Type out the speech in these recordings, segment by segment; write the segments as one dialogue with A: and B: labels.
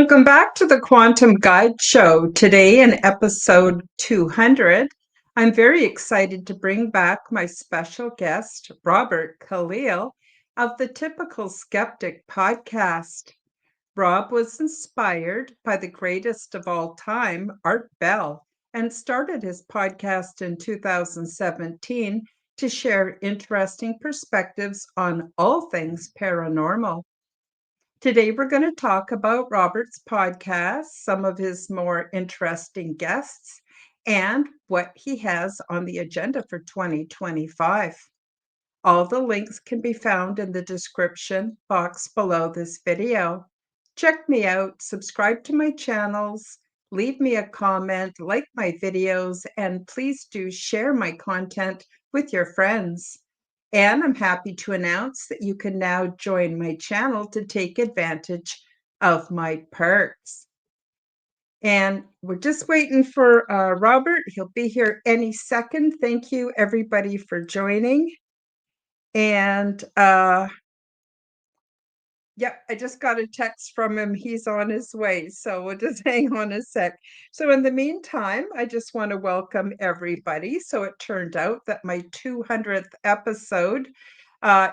A: Welcome back to the Quantum Guide Show. Today in episode 200, I'm very excited to bring back my special guest, Robert Kalil of the Typical Skeptic podcast. Rob was inspired by the greatest of all time, Art Bell, and started his podcast in 2017 to share interesting perspectives on all things paranormal. Today, we're going to talk about Robert's podcast, some of his more interesting guests, and what he has on the agenda for 2025. All the links can be found in the description box below this video. Check me out, subscribe to my channels, leave me a comment, like my videos, and please do share my content with your friends. And I'm happy to announce that you can now join my channel to take advantage of my perks. And we're just waiting for Robert. He'll be here any second. Thank you, everybody, for joining. And yep, I just got a text from him. He's on his way. So we'll just hang on a sec. So in the meantime, I just want to welcome everybody. So it turned out that my 200th episode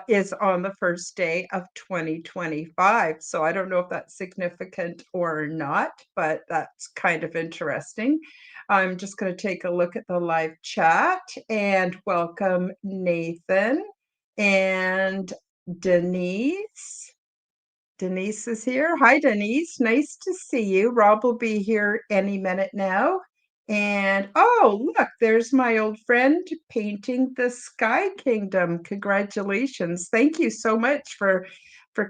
A: is on the first day of 2025. So I don't know if that's significant or not, but that's kind of interesting. I'm just going to take a look at the live chat and welcome Nathan and Denise. Denise is here. Hi, Denise. Nice to see you. Rob will be here any minute now. And oh, look, there's my old friend painting the Sky Kingdom. Congratulations. Thank you so much for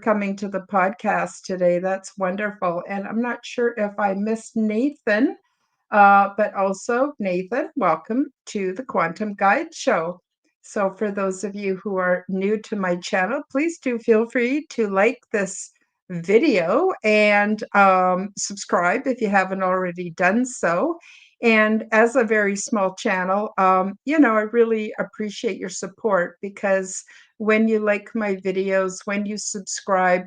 A: coming to the podcast today. That's wonderful. And I'm not sure if I missed Nathan, but also Nathan, welcome to the Quantum Guide Show. So for those of you who are new to my channel, please do feel free to like this video and subscribe if you haven't already done so. And as a very small channel, I really appreciate your support, because when you like my videos, when you subscribe,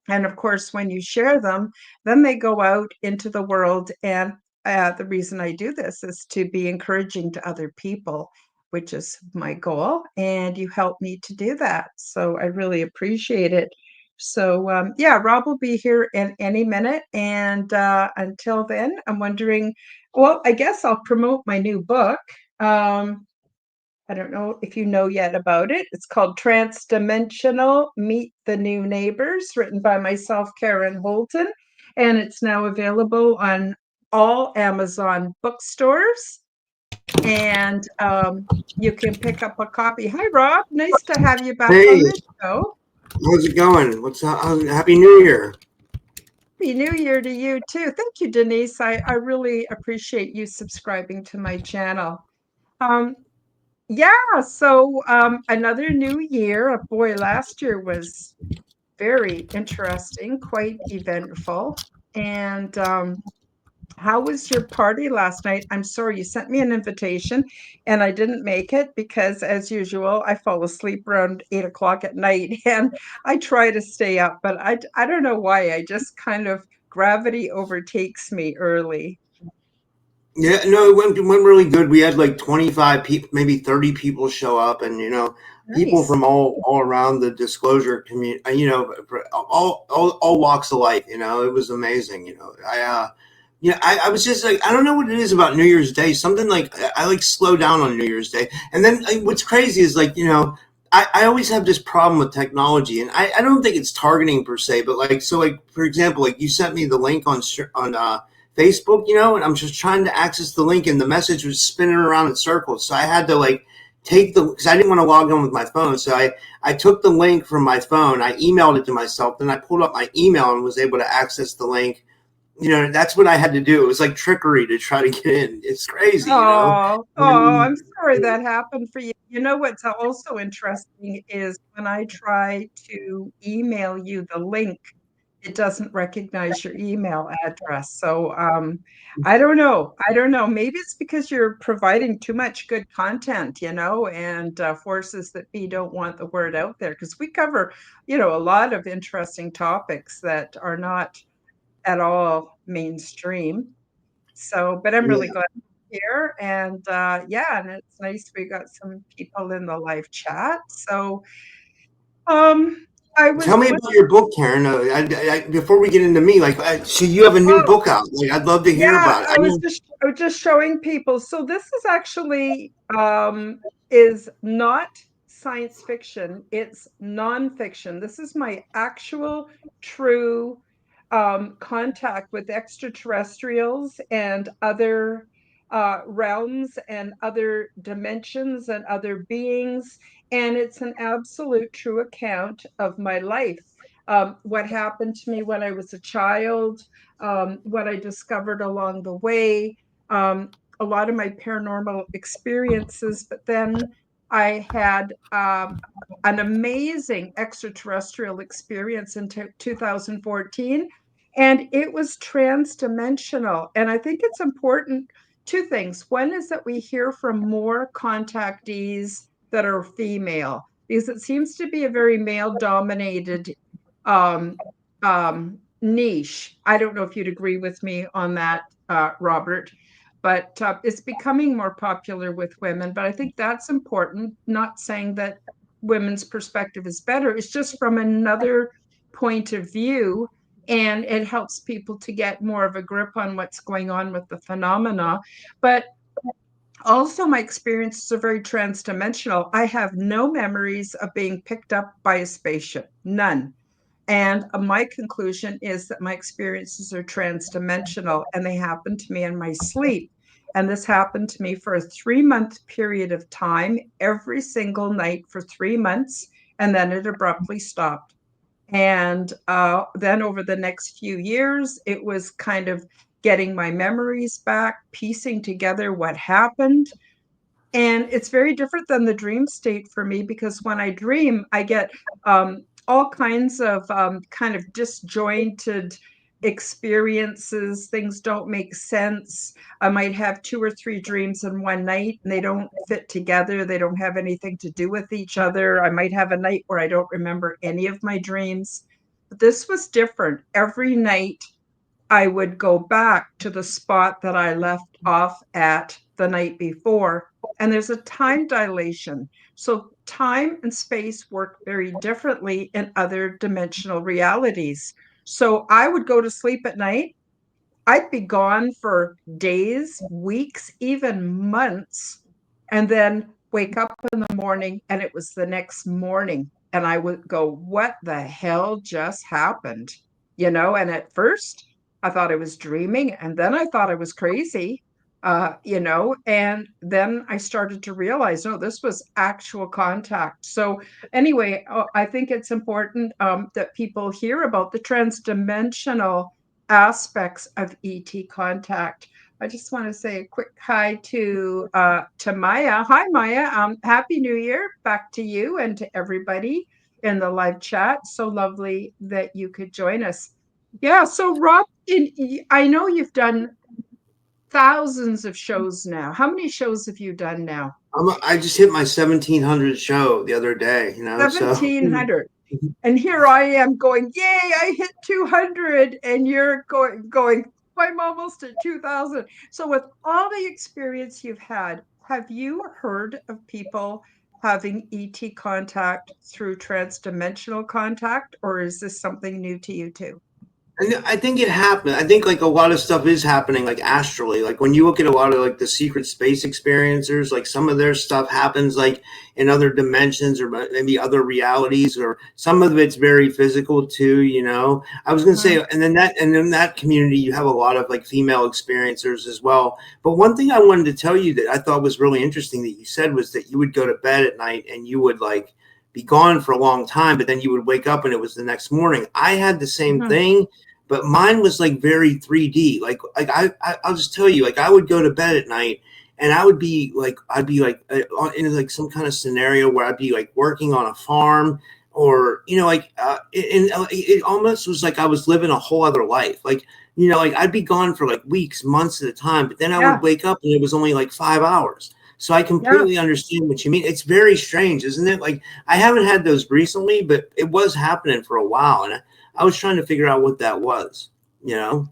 A: and of course, when you share them, then they go out into the world. And the reason I do this is to be encouraging to other people, which is my goal. And you help me to do that. So I really appreciate it. So yeah, Rob will be here in any minute. And until then, I'm wondering, well, I guess I'll promote my new book. I don't know if you know yet about it. It's called Transdimensional Meet the New Neighbors, written by myself, Karen Holton, and it's now available on all Amazon bookstores. And you can pick up a copy. Hi, Rob. Nice to have you back
B: Hey,
A: on the show.
B: how's it going? Happy New Year?
A: Happy New Year to you, too. Thank you, Denise. I really appreciate you subscribing to my channel. Um, Yeah, so another new year. Boy, last year was very interesting, quite eventful. And how was your party last night? I'm sorry, you sent me an invitation and I didn't make it because, as usual, I fall asleep around 8 o'clock at night and I try to stay up, but I don't know why. I just kind of gravity overtakes me early.
B: Yeah, no, it went really good. We had like 25 people, maybe 30 people show up, and people
A: Nice.
B: from all around the disclosure community. For all walks of life. It was amazing. I was just like, I don't know what it is about New Year's Day. Something like I like slow down on New Year's Day, and then what's crazy is like I always have this problem with technology, and I don't think it's targeting per se, but like so like for example, like you sent me the link on Facebook, and I'm just trying to access the link, and the message was spinning around in circles. So I had to like take because I didn't want to log in with my phone. So I took the link from my phone, I emailed it to myself, then I pulled up my email and was able to access the link. That's what I had to do. It was like trickery to try to get in. It's crazy.
A: I'm sorry that happened for you. You know what's also interesting is when I try to email you the link, it doesn't recognize your email address. So I don't know. I don't know. Maybe it's because you're providing too much good content, and forces that be don't want the word out there, because we cover, a lot of interesting topics that are not at all mainstream. So, but I'm really
B: Yeah.
A: glad you're here. And yeah, and it's nice we got some people in the live chat. So, um, I
B: Tell
A: was
B: me about your book, Karen. Before we get into me, like, so you have a new
A: oh,
B: book out. Like, I'd love to hear
A: yeah,
B: about it. I know.
A: I was just showing people. So this is actually is not science fiction. It's nonfiction. This is my actual true contact with extraterrestrials and other realms and other dimensions and other beings. And it's an absolute true account of my life. What happened to me when I was a child, what I discovered along the way, a lot of my paranormal experiences. But then I had an amazing extraterrestrial experience in 2014, and it was transdimensional. And I think it's important, two things. One is that we hear from more contactees that are female, because it seems to be a very male dominated um, niche. I don't know if you'd agree with me on that, Robert, but it's becoming more popular with women. But I think that's important. Not saying that women's perspective is better, it's just from another point of view. And it helps people to get more of a grip on what's going on with the phenomena. But also, my experiences are very transdimensional. I have no memories of being picked up by a spaceship, none. And my conclusion is that my experiences are transdimensional and they happen to me in my sleep. And this happened to me for a 3 month period of time, every single night for 3 months. And then it abruptly stopped. And then over the next few years, it was kind of getting my memories back, piecing together what happened. And it's very different than the dream state for me, because when I dream, I get all kinds of kind of disjointed experiences. Things don't make sense. I might have two or three dreams in one night and they don't fit together. They don't have anything to do with each other. I might have a night where I don't remember any of my dreams. But this was different. Every night I would go back to the spot that I left off at the night before. And there's a time dilation. So time and space work very differently in other dimensional realities. So I would go to sleep at night. I'd be gone for days, weeks, even months, and then wake up in the morning and it was the next morning. And I would go, what the hell just happened? And at first I thought I was dreaming, and then I thought I was crazy, and then I started to realize, no, this was actual contact. So, anyway, I think it's important that people hear about the transdimensional aspects of ET contact. I just want to say a quick hi to Maya. Hi, Maya. Happy New Year back to you and to everybody in the live chat. So lovely that you could join us. Yeah. So, Rob, I know you've done thousands of shows now. How many shows have you done now?
B: I just hit my 1700 show the other day. So
A: 1,700. And here I am going, yay, I hit 200. And you're going, I'm almost at 2,000. So, with all the experience you've had, have you heard of people having ET contact through transdimensional contact, or is this something new to you too?
B: And I think it happened. I think like a lot of stuff is happening like astrally. Like when you look at a lot of like the secret space experiencers, like some of their stuff happens like in other dimensions or maybe other realities, or some of it's very physical too. I was gonna
A: Mhm.
B: say, and in that community you have a lot of like female experiencers as well. But one thing I wanted to tell you that I thought was really interesting that you said was that you would go to bed at night and you would like be gone for a long time, but then you would wake up and it was the next morning. I had the same
A: Mhm.
B: thing, but mine was like very 3D. Like I'll just tell you, like I would go to bed at night and I'd be like in like some kind of scenario where I'd be like working on a farm, or it almost was like I was living a whole other life. Like like I'd be gone for like weeks, months at a time, but then I would
A: Yeah.
B: wake up and it was only like 5 hours. So I
A: Yeah.
B: completely understand what you mean. It's very strange, isn't it? Like I haven't had those recently, but it was happening for a while, and I was trying to figure out what that was. you know?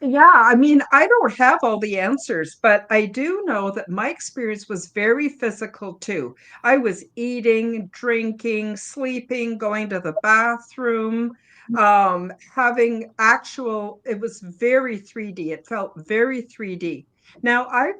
A: Yeah, I mean, I don't have all the answers, but I do know that my experience was very physical too. I was eating, drinking, sleeping, going to the bathroom, having actual, it was very 3D. It felt very 3D. Now, I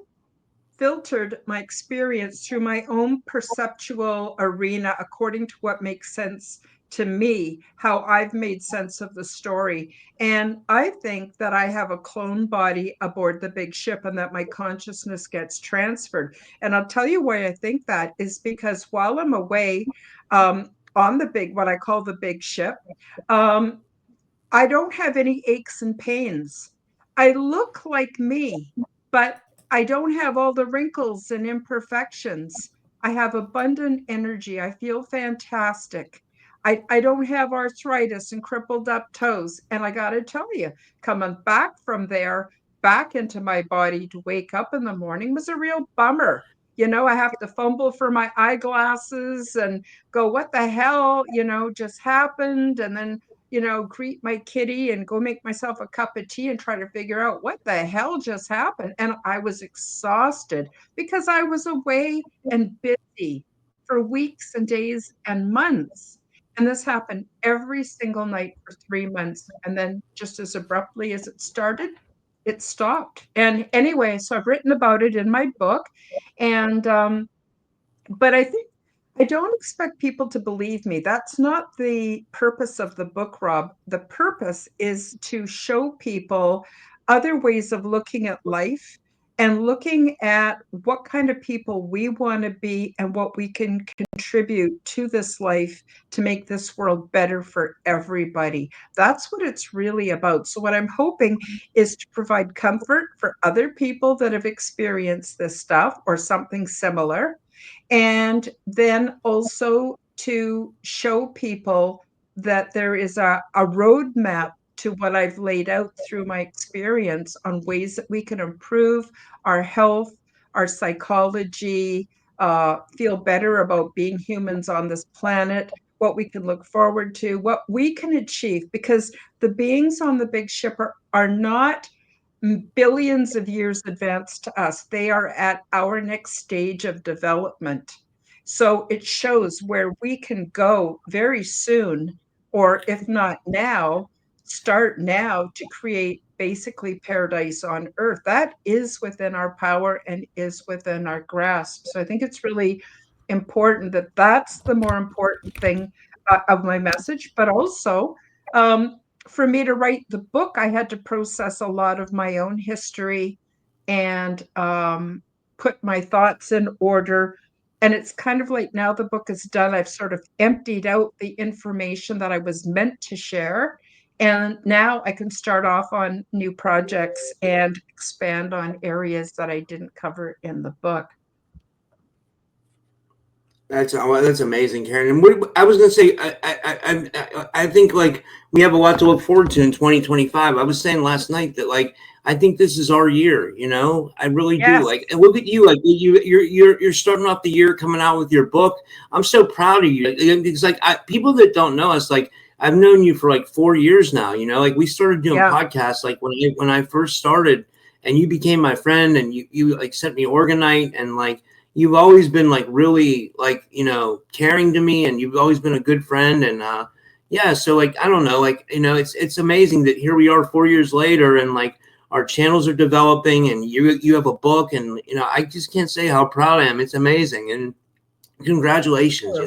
A: filtered my experience through my own perceptual arena according to what makes sense to me, how I've made sense of the story. And I think that I have a clone body aboard the big ship and that my consciousness gets transferred. And I'll tell you why I think that is because while I'm away on the big, what I call the big ship, um, I don't have any aches and pains. I look like me, but I don't have all the wrinkles and imperfections. I have abundant energy. I feel fantastic. I don't have arthritis and crippled up toes. And I got to tell you, coming back from there, back into my body to wake up in the morning was a real bummer. I have to fumble for my eyeglasses and go, what the hell, just happened? And then greet my kitty and go make myself a cup of tea and try to figure out what the hell just happened. And I was exhausted because I was away and busy for weeks and days and months. And this happened every single night for 3 months. And then just as abruptly as it started, it stopped. And anyway, so I've written about it in my book. And but I think I don't expect people to believe me. That's not the purpose of the book, Rob. The purpose is to show people other ways of looking at life and looking at what kind of people we want to be and what we can contribute to this life to make this world better for everybody. That's what it's really about. So, what I'm hoping is to provide comfort for other people that have experienced this stuff or something similar, and then also to show people that there is a roadmap to what I've laid out through my experience on ways that we can improve our health, our psychology, feel better about being humans on this planet, what we can look forward to, what we can achieve, because the beings on the big ship are not billions of years advanced to us. They are at our next stage of development. So it shows where we can go very soon, or if not now, start now to create basically paradise on earth. That is within our power and is within our grasp. So I think it's really important that that's the more important thing of my message, but also for me to write the book, I had to process a lot of my own history and put my thoughts in order. And it's kind of like now the book is done, I've sort of emptied out the information that I was meant to share. And now I can start off on new projects and expand on areas that I didn't cover in the book.
B: That's amazing, Karen. And I was going to say, I think like we have a lot to look forward to in 2025. I was saying last night that like I think this is our year. I really do.
A: Yes.
B: Like, and look at you, like you're starting off the year coming out with your book. I'm so proud of you because like people that don't know us, like I've known you for like 4 years now. Like we started doing
A: Yeah.
B: podcasts like when I first started, and you became my friend, and you like sent me Organite, and like you've always been like really like caring to me, and you've always been a good friend. And yeah, so like I don't know, like it's amazing that here we are 4 years later, and like our channels are developing, and you have a book, and I just can't say how proud I am. It's amazing, and congratulations.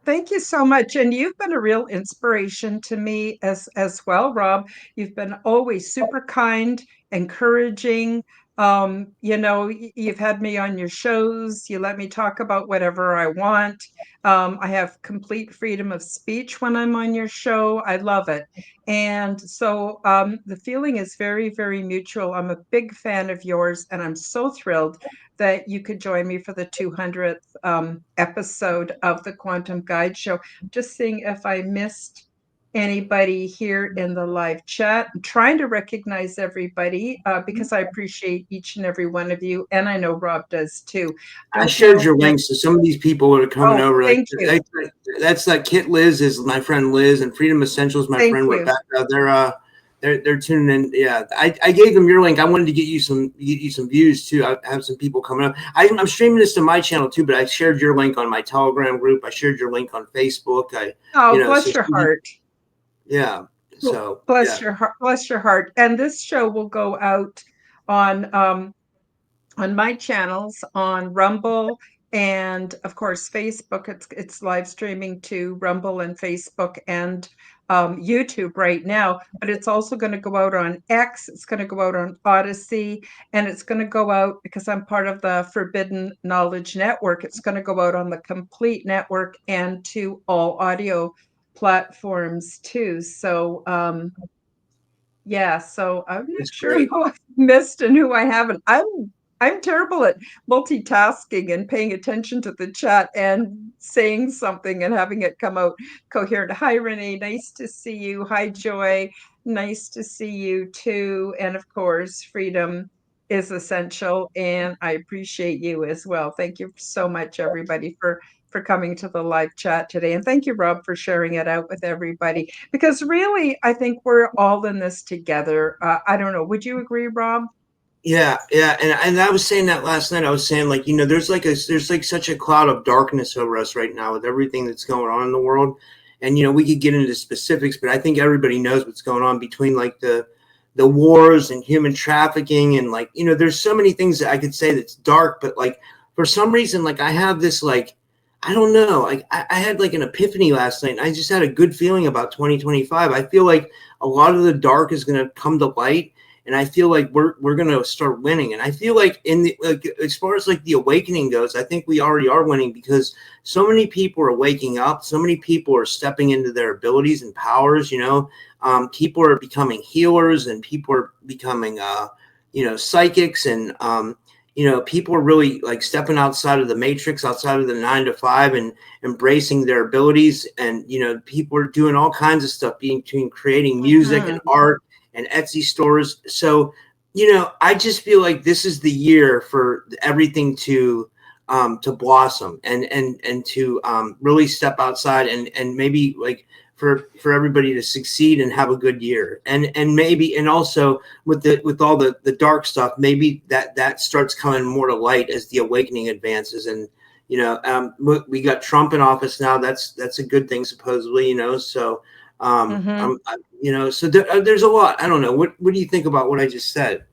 A: Thank you so much. And you've been a real inspiration to me as well, Rob. You've been always super kind, encouraging. You've had me on your shows. You let me talk about whatever I want. I have complete freedom of speech when I'm on your show. I love it. And so the feeling is very, very mutual. I'm a big fan of yours, and I'm so thrilled that you could join me for the 200th episode of the Quantum Guide Show. Just seeing if I missed anybody here in the live chat. I'm trying to recognize everybody because I appreciate each and every one of you, and I know Rob does too.
B: I
A: Don't
B: shared
A: know
B: your
A: if.
B: links to some of these people that are coming
A: Oh,
B: over. Like
A: thank you.
B: that's like Kit Liz is my friend Liz, and Freedom Essentials, my
A: Thank
B: friend
A: you.
B: Rebecca. they're tuning in. Yeah, I gave them your link. I wanted to get you some views too. I have some people coming up. I'm streaming this to my channel too, but I shared your link on my Telegram group. I shared your link on Facebook.
A: Oh,
B: So
A: bless your heart.
B: yeah.
A: Well,
B: So
A: bless
B: yeah.
A: your heart. Bless your heart. And this show will go out on my channels on Rumble and of course Facebook. It's live streaming to Rumble and Facebook and YouTube right now, but it's also going to go out on X. It's going to go out on Odyssey, and it's going to go out because I'm part of the Forbidden Knowledge Network. It's going to go out on the Complete Network and to all audio platforms too. So yeah, so I'm not
B: It's
A: sure
B: great.
A: who I've missed and who I haven't. I'm terrible at multitasking and paying attention to the chat and saying something and having it come out coherent. Hi, Renee. Nice to see you. Hi, Joy. Nice to see you too. And of course, freedom is essential, and I appreciate you as well. Thank you so much, everybody, for coming to the live chat today. And thank you, Rob, for sharing it out with everybody. Because really, I think we're all in this together. I don't know. Would you agree, Rob?
B: Yeah, yeah, and I was saying that last night. I was saying like there's like such a cloud of darkness over us right now with everything that's going on in the world, and we could get into specifics, but I think everybody knows what's going on between like the wars and human trafficking and like there's so many things that I could say that's dark, but like for some reason like I have this like I don't know like I had like an epiphany last night, and I just had a good feeling about 2025. I feel like a lot of the dark is going to come to light, and I feel like we're gonna start winning. And I feel like as far as like the awakening goes, I think we already are winning because so many people are waking up, so many people are stepping into their abilities and powers. People are becoming healers, and people are becoming psychics, and people are really like stepping outside of the matrix, outside of the 9 to 5, and embracing their abilities. And people are doing all kinds of stuff, between creating music and
A: Mhm.
B: art and Etsy stores. So, I just feel like this is the year for everything to blossom and to really step outside and maybe like for everybody to succeed and have a good year. And maybe, and also with all the dark stuff, maybe that starts coming more to light as the awakening advances. And we got Trump in office now. That's a good thing, supposedly. So
A: Mhm.
B: so there's a lot. I don't know. What do you think about what I just said?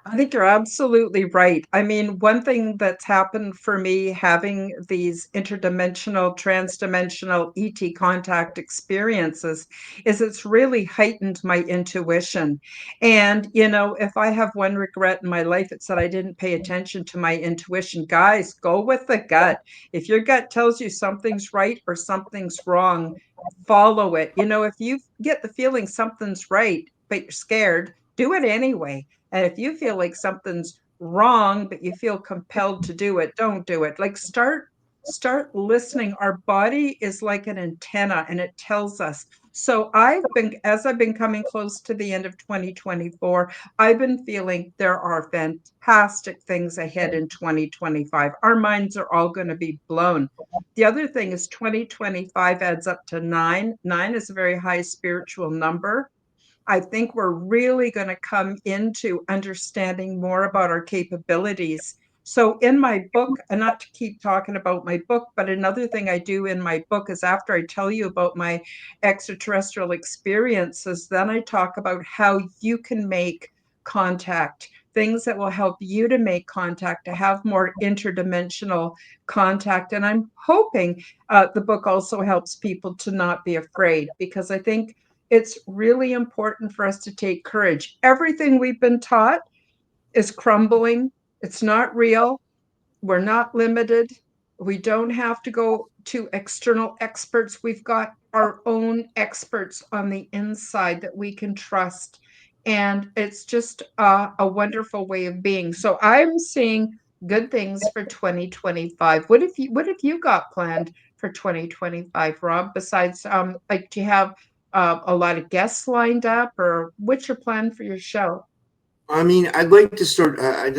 A: I think you're absolutely right. I mean, one thing that's happened for me having these interdimensional, transdimensional ET contact experiences is it's really heightened my intuition. And, if I have one regret in my life, it's that I didn't pay attention to my intuition. Guys, go with the gut. If your gut tells you something's right or something's wrong, follow it. If you get the feeling something's right, but you're scared, do it anyway. And if you feel like something's wrong, but you feel compelled to do it, don't do it. Like start listening. Our body is like an antenna and it tells us. So as I've been coming close to the end of 2024, I've been feeling there are fantastic things ahead in 2025. Our minds are all going to be blown. The other thing is 2025 adds up to nine. Nine is a very high spiritual number. I think we're really going to come into understanding more about our capabilities. So, in my book, and not to keep talking about my book, but another thing I do in my book is after I tell you about my extraterrestrial experiences, then I talk about how you can make contact, things that will help you to make contact, to have more interdimensional contact. And I'm hoping the book also helps people to not be afraid, because I think it's really important for us to take courage. Everything we've been taught is crumbling. It's not real. We're not limited. We don't have to go to external experts. We've got our own experts on the inside that we can trust. And it's just a wonderful way of being. So I'm seeing good things for 2025. What have you got planned for 2025, Rob? Besides, like, do you have a lot of guests lined up, or what's your plan for your show?
B: I mean, I'd like to start. I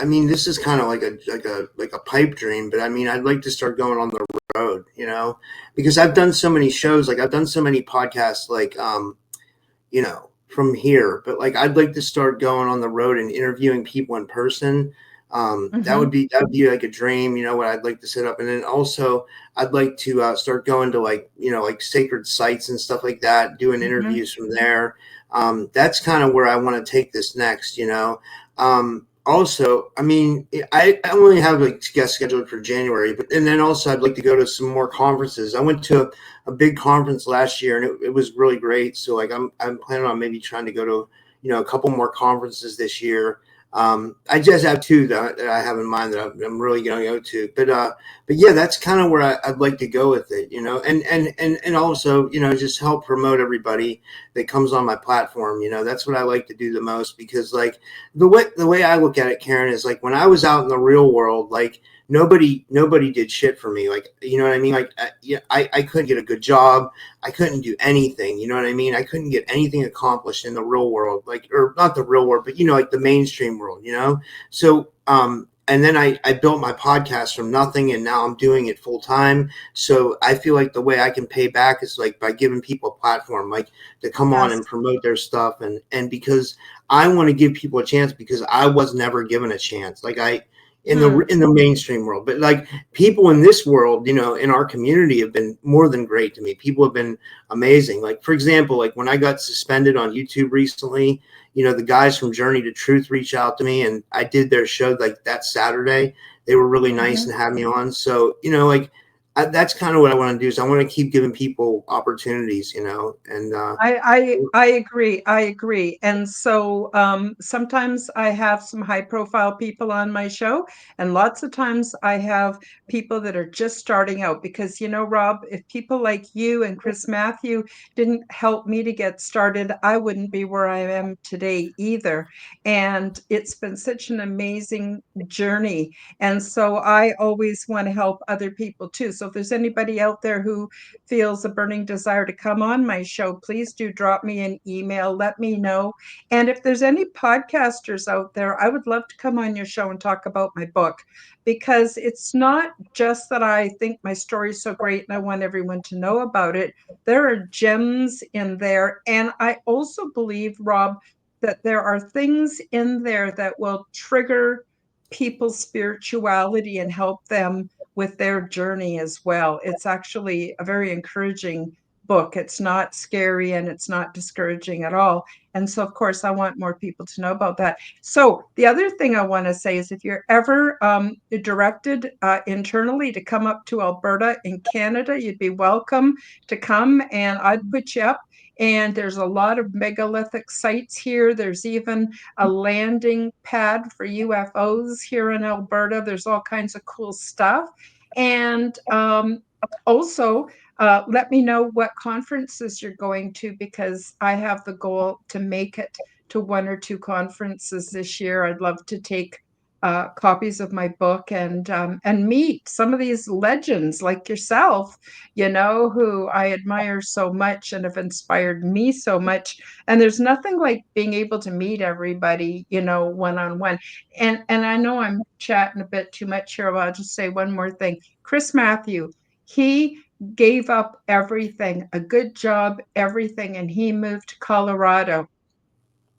B: mean, this is kind of like a pipe dream, but I mean, I'd like to start going on the road, because I've done so many shows, like I've done so many podcasts, like from here, but like I'd like to start going on the road and interviewing people in person.
A: Mhm,
B: That would be like a dream, you know, what I'd like to set up. And then also I'd like to start going to like, you know, like sacred sites and stuff like that, doing
A: mhm.
B: interviews from there. That's kind of where I want to take this next, you know. Also, I mean, I only have like guests scheduled for January, but and then also I'd like to go to some more conferences. I went to a big conference last year and it was really great. So like I'm planning on maybe trying to go to, you know, a couple more conferences this year. I just have two that I have in mind that I'm really going to go to, but yeah, that's kind of where I'd like to go with it, you know, and also, you know, just help promote everybody that comes on my platform. You know, that's what I like to do the most because like the way I look at it, Karen, is like when I was out in the real world, like nobody did shit for me. Like, you know what I mean? Like, yeah, I couldn't get a good job. I couldn't do anything. You know what I mean? I couldn't get anything accomplished in the real world, like, or not the real world, but you know, like the mainstream world, you know? So, and then I built my podcast from nothing and now I'm doing it full time. So I feel like the way I can pay back is like by giving people a platform, like to come on
A: Yes.
B: and promote their stuff. And because I want to give people a chance because I was never given a chance. Like
A: Hmm.
B: in the mainstream world, but like people in this world, you know, in our community have been more than great to me. People have been amazing. Like for example, like when I got suspended on YouTube recently, you know, the guys from Journey to Truth reached out to me and I did their show like that Saturday. They were really nice
A: Mhm.
B: and had me on. So, you know, like that's kind of what I want to do is I want to keep giving people opportunities, you know, and
A: I agree. I agree. And so sometimes I have some high profile people on my show, and lots of times I have people that are just starting out because, you know, Rob, if people like you and Chris Matthew didn't help me to get started, I wouldn't be where I am today either. And it's been such an amazing journey. And so I always want to help other people too. So if there's anybody out there who feels a burning desire to come on my show, please do drop me an email. Let me know. And if there's any podcasters out there, I would love to come on your show and talk about my book because it's not just that I think my story is so great and I want everyone to know about it. There are gems in there. And I also believe, Rob, that there are things in there that will trigger people's spirituality and help them with their journey as well. It's actually a very encouraging book. It's not scary and it's not discouraging at all. And so, of course, I want more people to know about that. So, the other thing I want to say is if you're ever directed internally to come up to Alberta in Canada, you'd be welcome to come and I'd put you up. And there's a lot of megalithic sites here. There's even a landing pad for UFOs here in Alberta. There's all kinds of cool stuff. And also, let me know what conferences you're going to because I have the goal to make it to one or two conferences this year. I'd love to take copies of my book and meet some of these legends like yourself, you know, who I admire so much and have inspired me so much. And there's nothing like being able to meet everybody, you know, one on one. And I know I'm chatting a bit too much here, but I'll just say one more thing. Chris Matthew, he gave up everything, a good job, everything, and he moved to Colorado.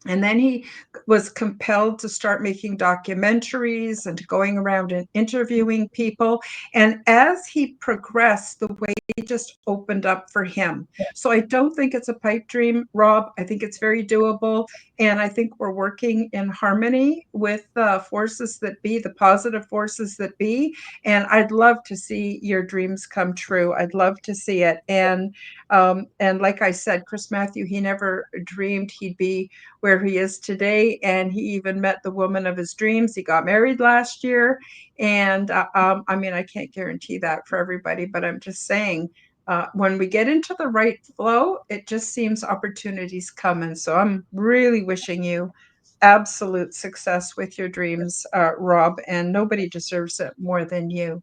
A: And then he was compelled to start making documentaries and going around and interviewing people. And as he progressed, the way just opened up for him. So I don't think it's a pipe dream, Rob. I think it's very doable. And I think we're working in harmony with the forces that be, the positive forces that be. And I'd love to see your dreams come true. I'd love to see it. And like I said, Chris Matthew, he never dreamed he'd be where he is today. And he even met the woman of his dreams. He got married last year. And I mean, I can't guarantee that for everybody, but I'm just saying, when we get into the right flow, it just seems opportunities come. And so I'm really wishing you absolute success with your dreams, Rob, and nobody deserves it more than you.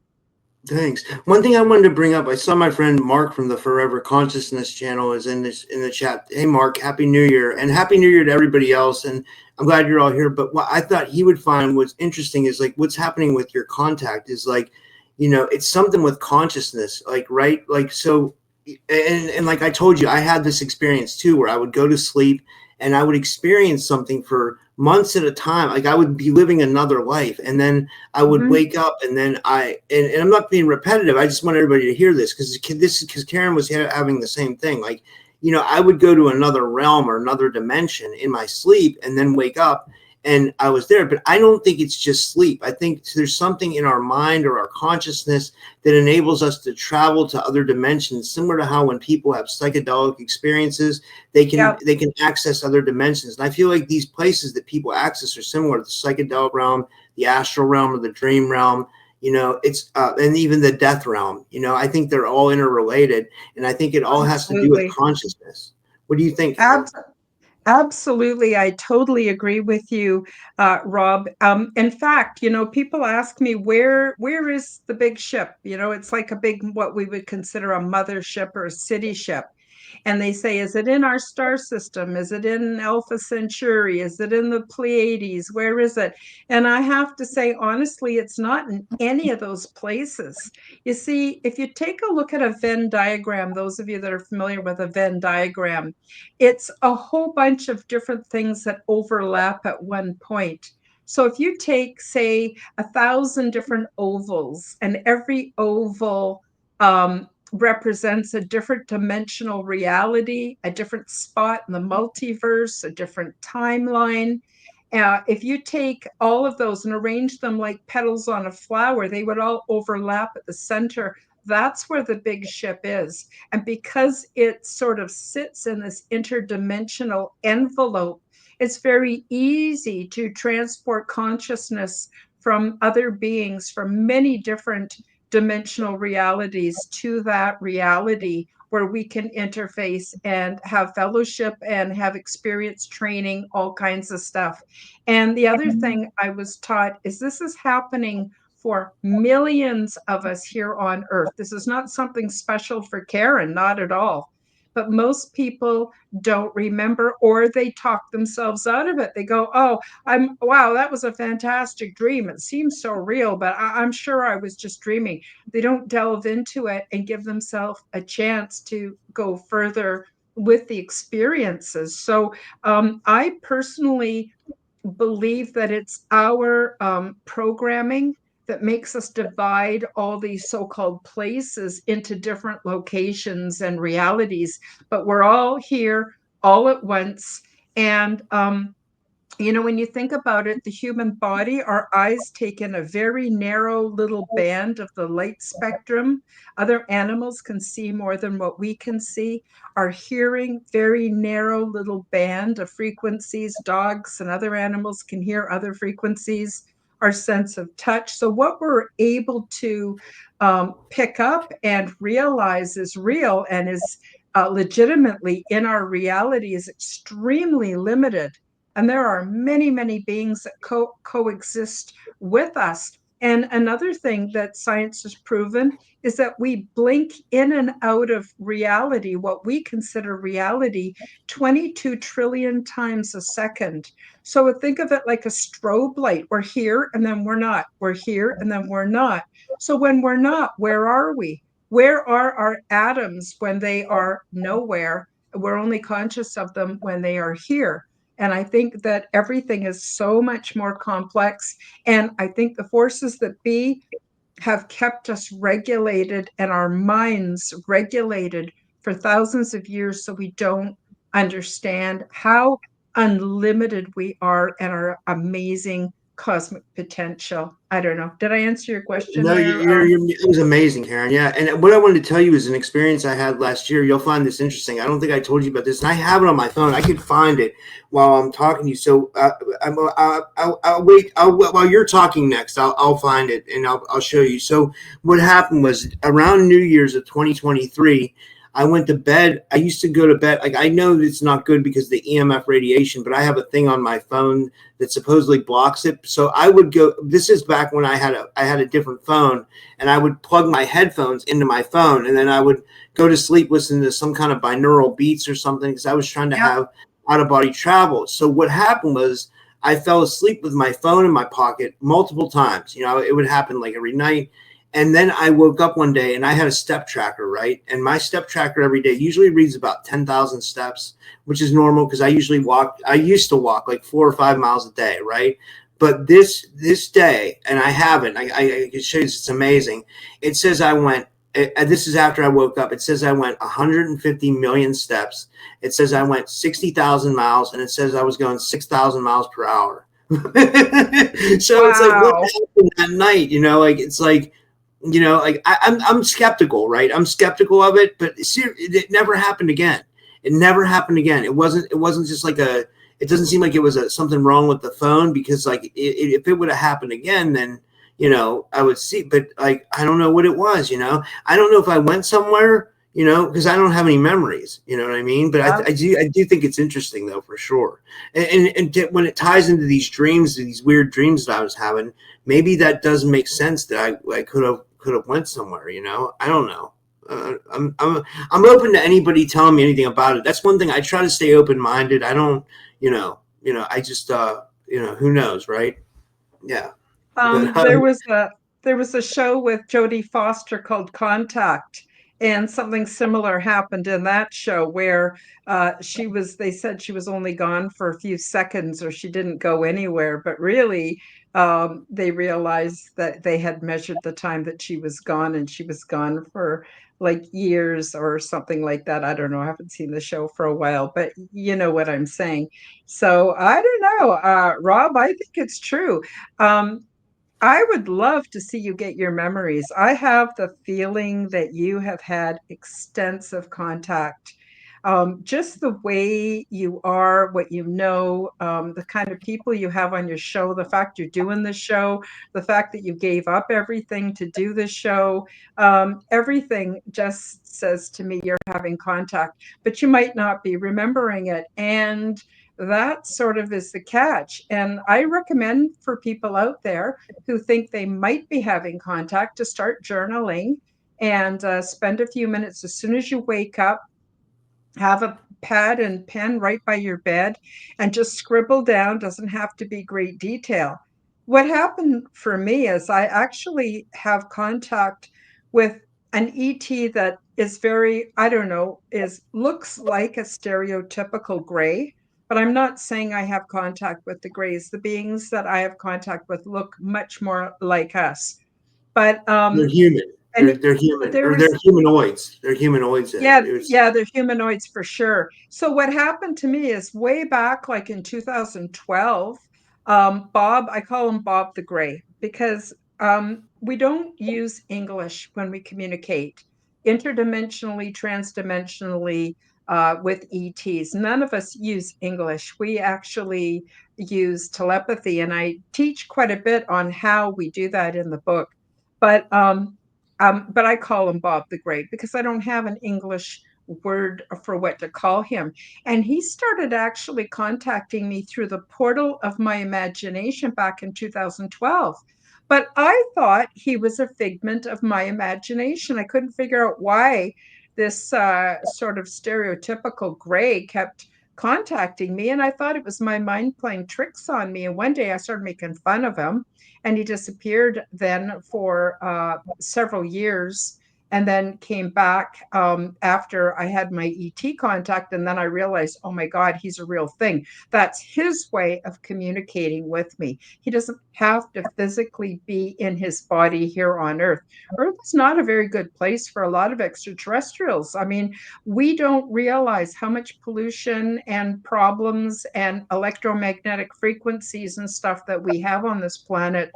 B: thanks. One thing I wanted to bring up, I saw my friend Mark from the Forever Consciousness channel is in the chat. Hey Mark, Happy New Year and Happy New Year to everybody else. And I'm glad you're all here. But what I thought he would find was interesting is like what's happening with your contact is like, you know, it's something with consciousness, like right, like so. And like I told you, I had this experience too, where I would go to sleep and I would experience something for months at a time. Like I would be living another life, and then I would
A: Mhm.
B: wake up, and then and I'm not being repetitive. I just want everybody to hear this because Karen was having the same thing. Like, I would go to another realm or another dimension in my sleep, and then wake up, and I was there. But I don't think it's just sleep. I think there's something in our mind or our consciousness that enables us to travel to other dimensions, similar to how when people have psychedelic experiences, they can
A: Yeah,
B: access other dimensions. And I feel like these places that people access are similar to the psychedelic realm, the astral realm, or the dream realm. It's and even the death realm. I think they're all interrelated, and I think it all has to do with
A: absolutely.
B: consciousness. What do you think, Karen?
A: Abs Absolutely. I totally agree with you, Rob. In fact, people ask me where is the big ship? It's like a big, what we would consider a mothership or a city ship. And they say, is it in our star system? Is it in Alpha Centauri? Is it in the Pleiades? Where is it? And I have to say, honestly, it's not in any of those places. You see, if you take a look at a Venn diagram, those of you that are familiar with a Venn diagram, it's a whole bunch of different things that overlap at one point. So if you take, say, 1,000 different ovals, and every oval represents a different dimensional reality, a different spot in the multiverse, a different timeline. If you take all of those and arrange them like petals on a flower, they would all overlap at the center. That's where the big ship is. And because it sort of sits in this interdimensional envelope, it's very easy to transport consciousness from other beings from many different dimensional realities to that reality where we can interface and have fellowship and have experience training, all kinds of stuff. And the other thing I was taught is this is happening for millions of us here on earth. This is not something special for Karen, not at all. But most people don't remember, or they talk themselves out of it. They go, oh, wow, that was a fantastic dream. It seems so real, but I'm sure I was just dreaming. They don't delve into it and give themselves a chance to go further with the experiences. So I personally believe that it's our programming that makes us divide all these so-called places into different locations and realities, but we're all here all at once. And when you think about it, the human body, our eyes take in a very narrow little band of the light spectrum. Other animals can see more than what we can see. Our hearing, very narrow little band of frequencies. Dogs and other animals can hear other frequencies. Our sense of touch. So, what we're able to pick up and realize is real and is legitimately in our reality is extremely limited. And there are many, many beings that coexist with us. And another thing that science has proven is that we blink in and out of reality, what we consider reality, 22 trillion times a second. So think of it like a strobe light. We're here and then we're not. We're here and then we're not. So when we're not, where are we? Where are our atoms when they are nowhere? We're only conscious of them when they are here. And I think that everything is so much more complex. And I think the forces that be have kept us regulated and our minds regulated for thousands of years so we don't understand how unlimited we are and our amazing cosmic potential. I don't know. Did I answer your question
B: No,
A: there?
B: it was amazing, Karen. Yeah, and what I wanted to tell you is an experience I had last year. You'll find this interesting. I don't think I told you about this, and I have it on my phone. I could find it while I'm talking to you. So I'll wait. While you're talking next, I'll find it and I'll show you. So what happened was around New Year's of 2023. I went to bed. I used to go to bed. Like I know it's not good because of the EMF radiation, but I have a thing on my phone that supposedly blocks it. So I would go. This is back when I had a different phone, and I would plug my headphones into my phone, and then I would go to sleep listening to some kind of binaural beats or something because I was trying to
A: Yep.
B: have out of body travel. So what happened was I fell asleep with my phone in my pocket multiple times. It would happen like every night. And then I woke up one day and I had a step tracker, right? And my step tracker every day usually reads about 10,000 steps, which is normal because I used to walk like 4 or 5 miles a day, right? But this day, and I haven't, I can show you, it's amazing. It says I went, this is after I woke up. It says I went 150 million steps. It says I went 60,000 miles, and it says I was going 6,000 miles per hour. So it's like, what
A: Wow.
B: happened that night? Like it's like, like I'm skeptical, right? I'm skeptical of it, but it never happened again. It never happened again. It wasn't just like a. It doesn't seem like it was something wrong with the phone, because like if it would have happened again, then I would see. But like I don't know what it was. I don't know if I went somewhere. Because I don't have any memories. You know what I mean? But
A: Yeah.
B: I do think it's interesting though, for sure. When it ties into these dreams, these weird dreams that I was having, maybe that does make sense that I could have went somewhere. I don't know. I'm open to anybody telling me anything about it. That's one thing. I try to stay open minded. I don't. I just who knows, right? Yeah. But
A: There was a show with Jodie Foster called Contact, and something similar happened in that show where they said she was only gone for a few seconds or she didn't go anywhere, but really they realized that they had measured the time that she was gone, and she was gone for like years or something like that. I don't know. I haven't seen the show for a while, but you know what I'm saying. So I don't know. Rob, I think it's true. Um, I would love to see you get your memories. I have the feeling that you have had extensive contact. Just the way you are, what you know, the kind of people you have on your show, the fact you're doing the show, the fact that you gave up everything to do the show, everything just says to me you're having contact, but you might not be remembering it. And that sort of is the catch. And I recommend for people out there who think they might be having contact to start journaling and spend a few minutes as soon as you wake up, have a pad and pen right by your bed and just scribble down. Doesn't have to be great detail. What happened for me is I actually have contact with an ET that is very, I don't know, is looks like a stereotypical gray, but I'm not saying I have contact with the grays. The beings that I have contact with look much more like us. But
B: they're human.
A: and
B: They're
A: but
B: human,
A: there
B: or they're
A: was
B: humanoids. They're humanoids.
A: yeah,
B: It was.
A: yeah, they're humanoids for sure. So what happened to me is way back, like in 2012, Bob, I call him Bob the Gray because we don't use English when we communicate interdimensionally, transdimensionally with ETs. None of us use English. We actually use telepathy, and I teach quite a bit on how we do that in the book. But I call him Bob the Great because I don't have an English word for what to call him. And he started actually contacting me through the portal of my imagination back in 2012. But I thought he was a figment of my imagination. I couldn't figure out why this sort of stereotypical gray kept contacting me. And I thought it was my mind playing tricks on me. And one day I started making fun of him, and he disappeared then for several years, and then came back after I had my ET contact. And then I realized, oh my God, he's a real thing. That's his way of communicating with me. He doesn't have to physically be in his body here on Earth. Earth is not a very good place for a lot of extraterrestrials. I mean, we don't realize how much pollution and problems and electromagnetic frequencies and stuff that we have on this planet,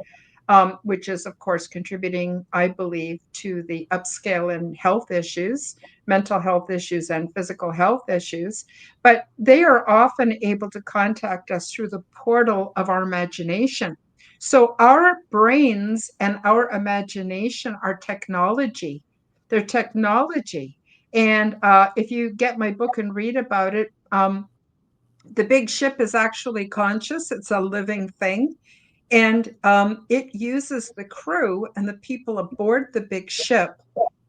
A: which is, of course, contributing, I believe, to the upscale in health issues, mental health issues, and physical health issues. But they are often able to contact us through the portal of our imagination. So our brains and our imagination are technology. They're technology. And if you get my book and read about it, the big ship is actually conscious. It's a living thing. And it uses the crew and the people aboard the big ship.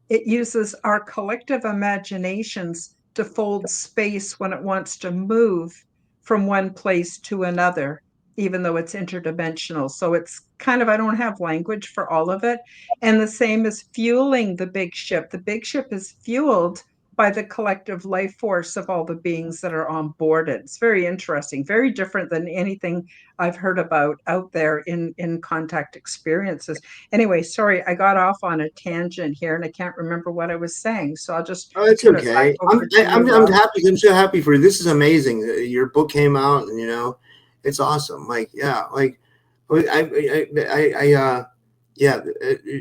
A: It uses our collective imaginations to fold space when it wants to move from one place to another. even though it's interdimensional. So it's kind of, I don't have language for all of it. And the same as fueling the big ship. The big ship is fueled by the collective life force of all the beings that are on board it. It's very interesting, very different than anything I've heard about out there in contact experiences. Anyway, sorry, I got off on a tangent here and I can't remember what I was saying. So I'll just
B: Oh, it's
A: turn it back
B: okay.
A: over to you,
B: I'm
A: Rob.
B: happy. I'm so happy for you. This is amazing. Your book came out, and it's awesome. Like, yeah, like, yeah.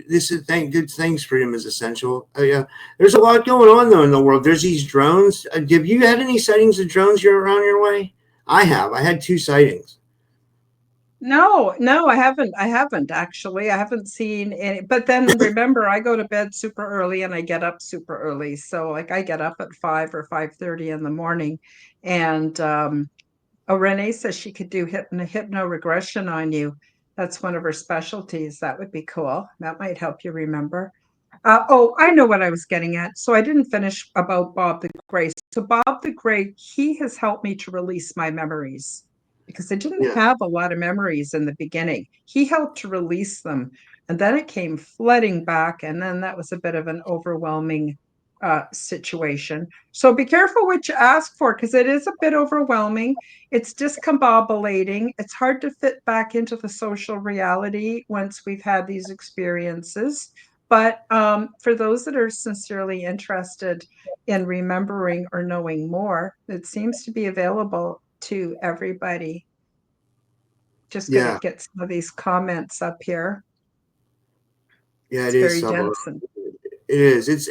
B: This is good things. Freedom is essential. Yeah, there's a lot going on though in the world. There's these drones. Have you had any sightings of drones you're around your way? I have. I had two sightings.
A: No, no, I haven't. I haven't actually. I haven't seen any. But then remember, I go to bed super early and I get up super early. So like I get up at 5 or 5:30 in the morning, and oh, Renee says she could do hypno regression on you. That's one of her specialties. That would be cool. That might help you remember. Oh, I know what I was getting at. So I didn't finish about Bob the Gray. So Bob the Gray, he has helped me to release my memories because I didn't
B: Yeah,
A: have a lot of memories in the beginning. He helped to release them. And then it came flooding back. And then that was a bit of an overwhelming situation. So be careful what you ask for because it is a bit overwhelming. It's discombobulating. It's hard to fit back into the social reality once we've had these experiences. But for those that are sincerely interested in remembering or knowing more, it seems to be available to everybody. Just going to
B: yeah,
A: get some of these comments up here.
B: yeah. It
A: It's
B: is
A: very
B: subtle.
A: dense. And
B: It is.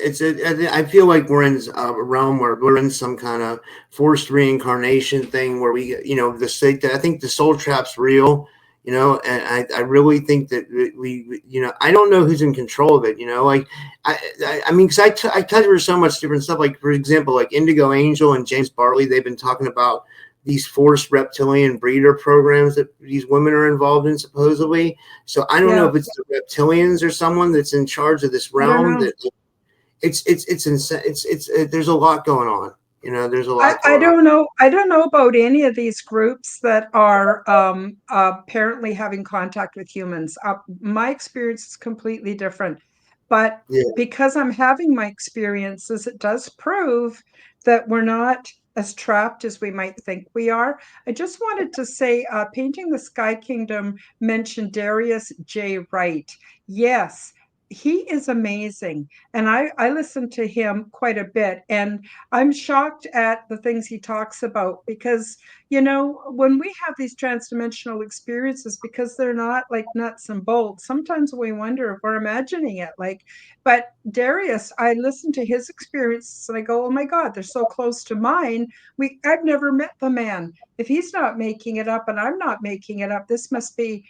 B: I feel like we're in a realm where we're in some kind of forced reincarnation thing where we, the state that I think the soul trap's real, and I really think that I don't know who's in control of it, like, I mean, because I cover so much different stuff. Like, for example, like Indigo Angel and James Bartley, they've been talking about these forced reptilian breeder programs that these women are involved in, supposedly. So I don't know
A: yeah,
B: if it's the reptilians or someone that's in charge of this
A: I don't
B: realm.
A: know.
B: That it's insane. There's a lot going on. There's a lot
A: I
B: going on.
A: don't know. I don't know about any of these groups that are apparently having contact with humans. My experience is completely different. But
B: Yeah,
A: because I'm having my experiences, it does prove that we're not as trapped as we might think we are. I just wanted to say, Painting the Sky Kingdom mentioned Darius J. Wright. Yes, he is amazing. And I listen to him quite a bit. And I'm shocked at the things he talks about because, when we have these transdimensional experiences, because they're not like nuts and bolts, sometimes we wonder if we're imagining it. But Darius, I listen to his experiences and I go, oh my God, they're so close to mine. I've never met the man. If he's not making it up and I'm not making it up, this must be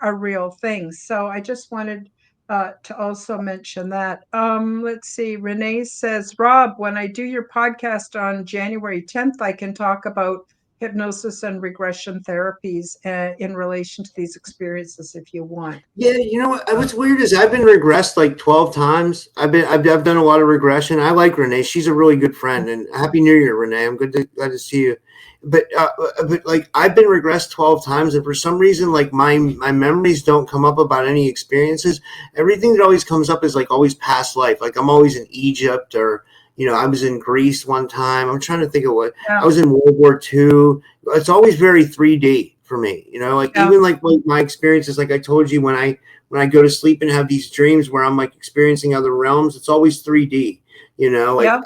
A: a real thing. So I just wanted to also mention that. Let's see. Renee says, Rob, when I do your podcast on January 10th, I can talk about hypnosis and regression therapies in relation to these experiences if you want.
B: yeah. What's weird is I've been regressed like 12 times. I've done a lot of regression. I like Renee. She's a really good friend. And Happy New Year, Renee. I'm glad to see you. But like I've been regressed 12 times, and for some reason, like my memories don't come up about any experiences. Everything that always comes up is like always past life. Like I'm always in Egypt, or I was in Greece one time. I'm trying to think of what I
A: Yeah,
B: was in World War II. It's always very 3D for me. Like
A: yeah,
B: even like my experiences, like I told you, when I go to sleep and have these dreams where I'm like experiencing other realms, it's always 3D.
A: yeah,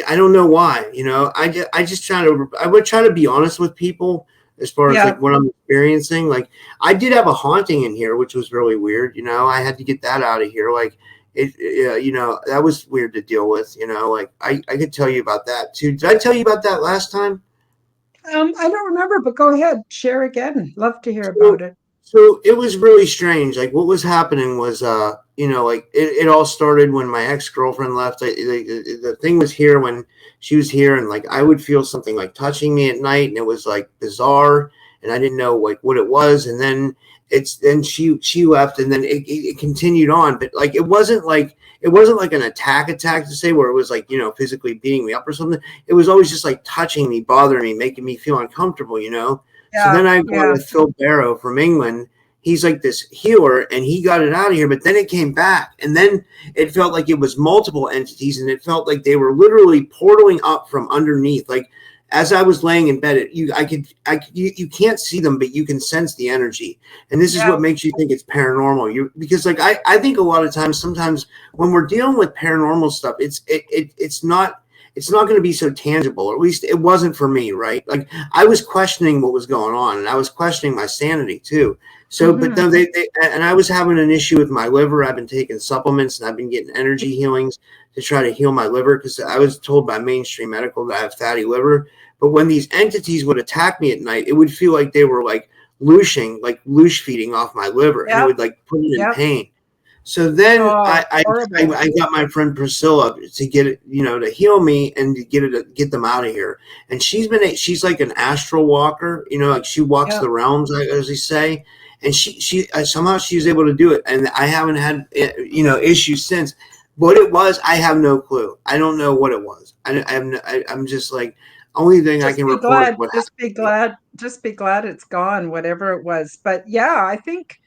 B: I don't know why. I would try to be honest with people as far as
A: yeah.
B: like what I'm experiencing. Like I did have a haunting in here, which was really weird. I had to get that out of here. Like that was weird to deal with. Like I could tell you about that too. Did I tell you about that last time?
A: I don't remember, but go ahead, share again. Love to hear about
B: So,
A: it.
B: so it was really strange. Like what was happening was, like it all started when my ex-girlfriend left. The thing was here when she was here, and like I would feel something like touching me at night, and it was like bizarre, and I didn't know like what it was. And then she left, and then it continued on, but like it wasn't like an attack to say where it was like physically beating me up or something. It was always just like touching me, bothering me, making me feel uncomfortable. So
A: Yeah,
B: then I go
A: yeah,
B: to Phil Barrow from England. He's like this healer, and he got it out of here. But then it came back, and then it felt like it was multiple entities, and it felt like they were literally portaling up from underneath. Like as I was laying in bed, you can't see them, but you can sense the energy, and this is
A: yeah.
B: what makes you think it's paranormal. Because like I think a lot of times, sometimes when we're dealing with paranormal stuff, it's not going to be so tangible, or at least it wasn't for me, right? Like I was questioning what was going on, and I was questioning my sanity too. So, but
A: Hmm.
B: then and I was having an issue with my liver. I've been taking supplements, and I've been getting energy healings to try to heal my liver, because I was told by mainstream medical that I have fatty liver. But when these entities would attack me at night, it would feel like they were like loosh feeding off my liver, and it
A: Yep,
B: would like put it in
A: yep.
B: pain. So then
A: Oh,
B: I, I
A: horrible.
B: I got my friend Priscilla to get it, to heal me and to get them out of here. And she's like an astral walker, like she walks
A: Yep.
B: the realms, as they say. And she somehow she was able to do it, and I haven't had issues since. What it was, I have no clue. I don't know what it was. I'm just like, only thing I
A: Just
B: can
A: be
B: report is
A: glad,
B: what
A: just
B: happened
A: be
B: to me.
A: glad, just be glad it's gone, whatever it was. But yeah, I think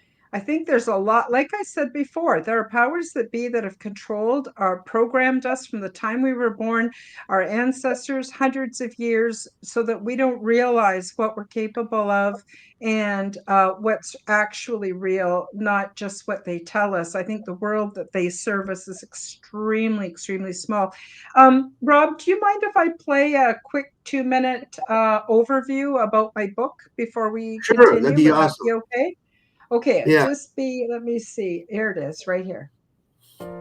A: there's a lot, like I said before, there are powers that be that have controlled or programmed us from the time we were born, our ancestors, hundreds of years, so that we don't realize what we're capable of and what's actually real, not just what they tell us. I think the world that they serve us is extremely, extremely small. Rob, do you mind if I play a quick 2 minute overview about my book before we
B: Sure, that'd
A: continue?
B: be
A: Would that
B: awesome.
A: be okay? Okay,
B: Yeah.
A: just be, let me see. Here it is, right here.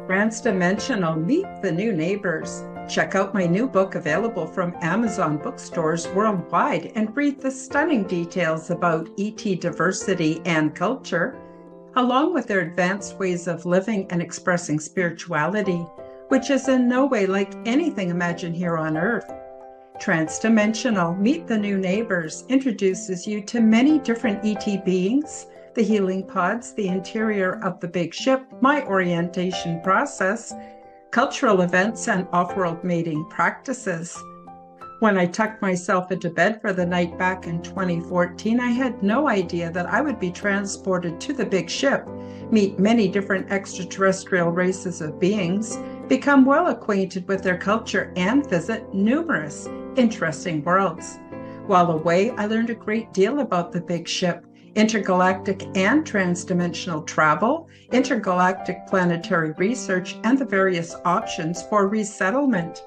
A: Transdimensional, meet the new neighbors. Check out my new book available from Amazon bookstores worldwide and read the stunning details about ET diversity and culture, along with their advanced ways of living and expressing spirituality, which is in no way like anything imagined here on Earth. Transdimensional, Meet the New Neighbors introduces you to many different ET beings, the healing pods, the interior of the big ship, my orientation process, cultural events, and off world mating practices. When I tucked myself into bed for the night back in 2014, I had no idea that I would be transported to the big ship, meet many different extraterrestrial races of beings, become well acquainted with their culture, and visit numerous interesting worlds. While away, I learned a great deal about the big ship, intergalactic and transdimensional travel, intergalactic planetary research, and the various options for resettlement.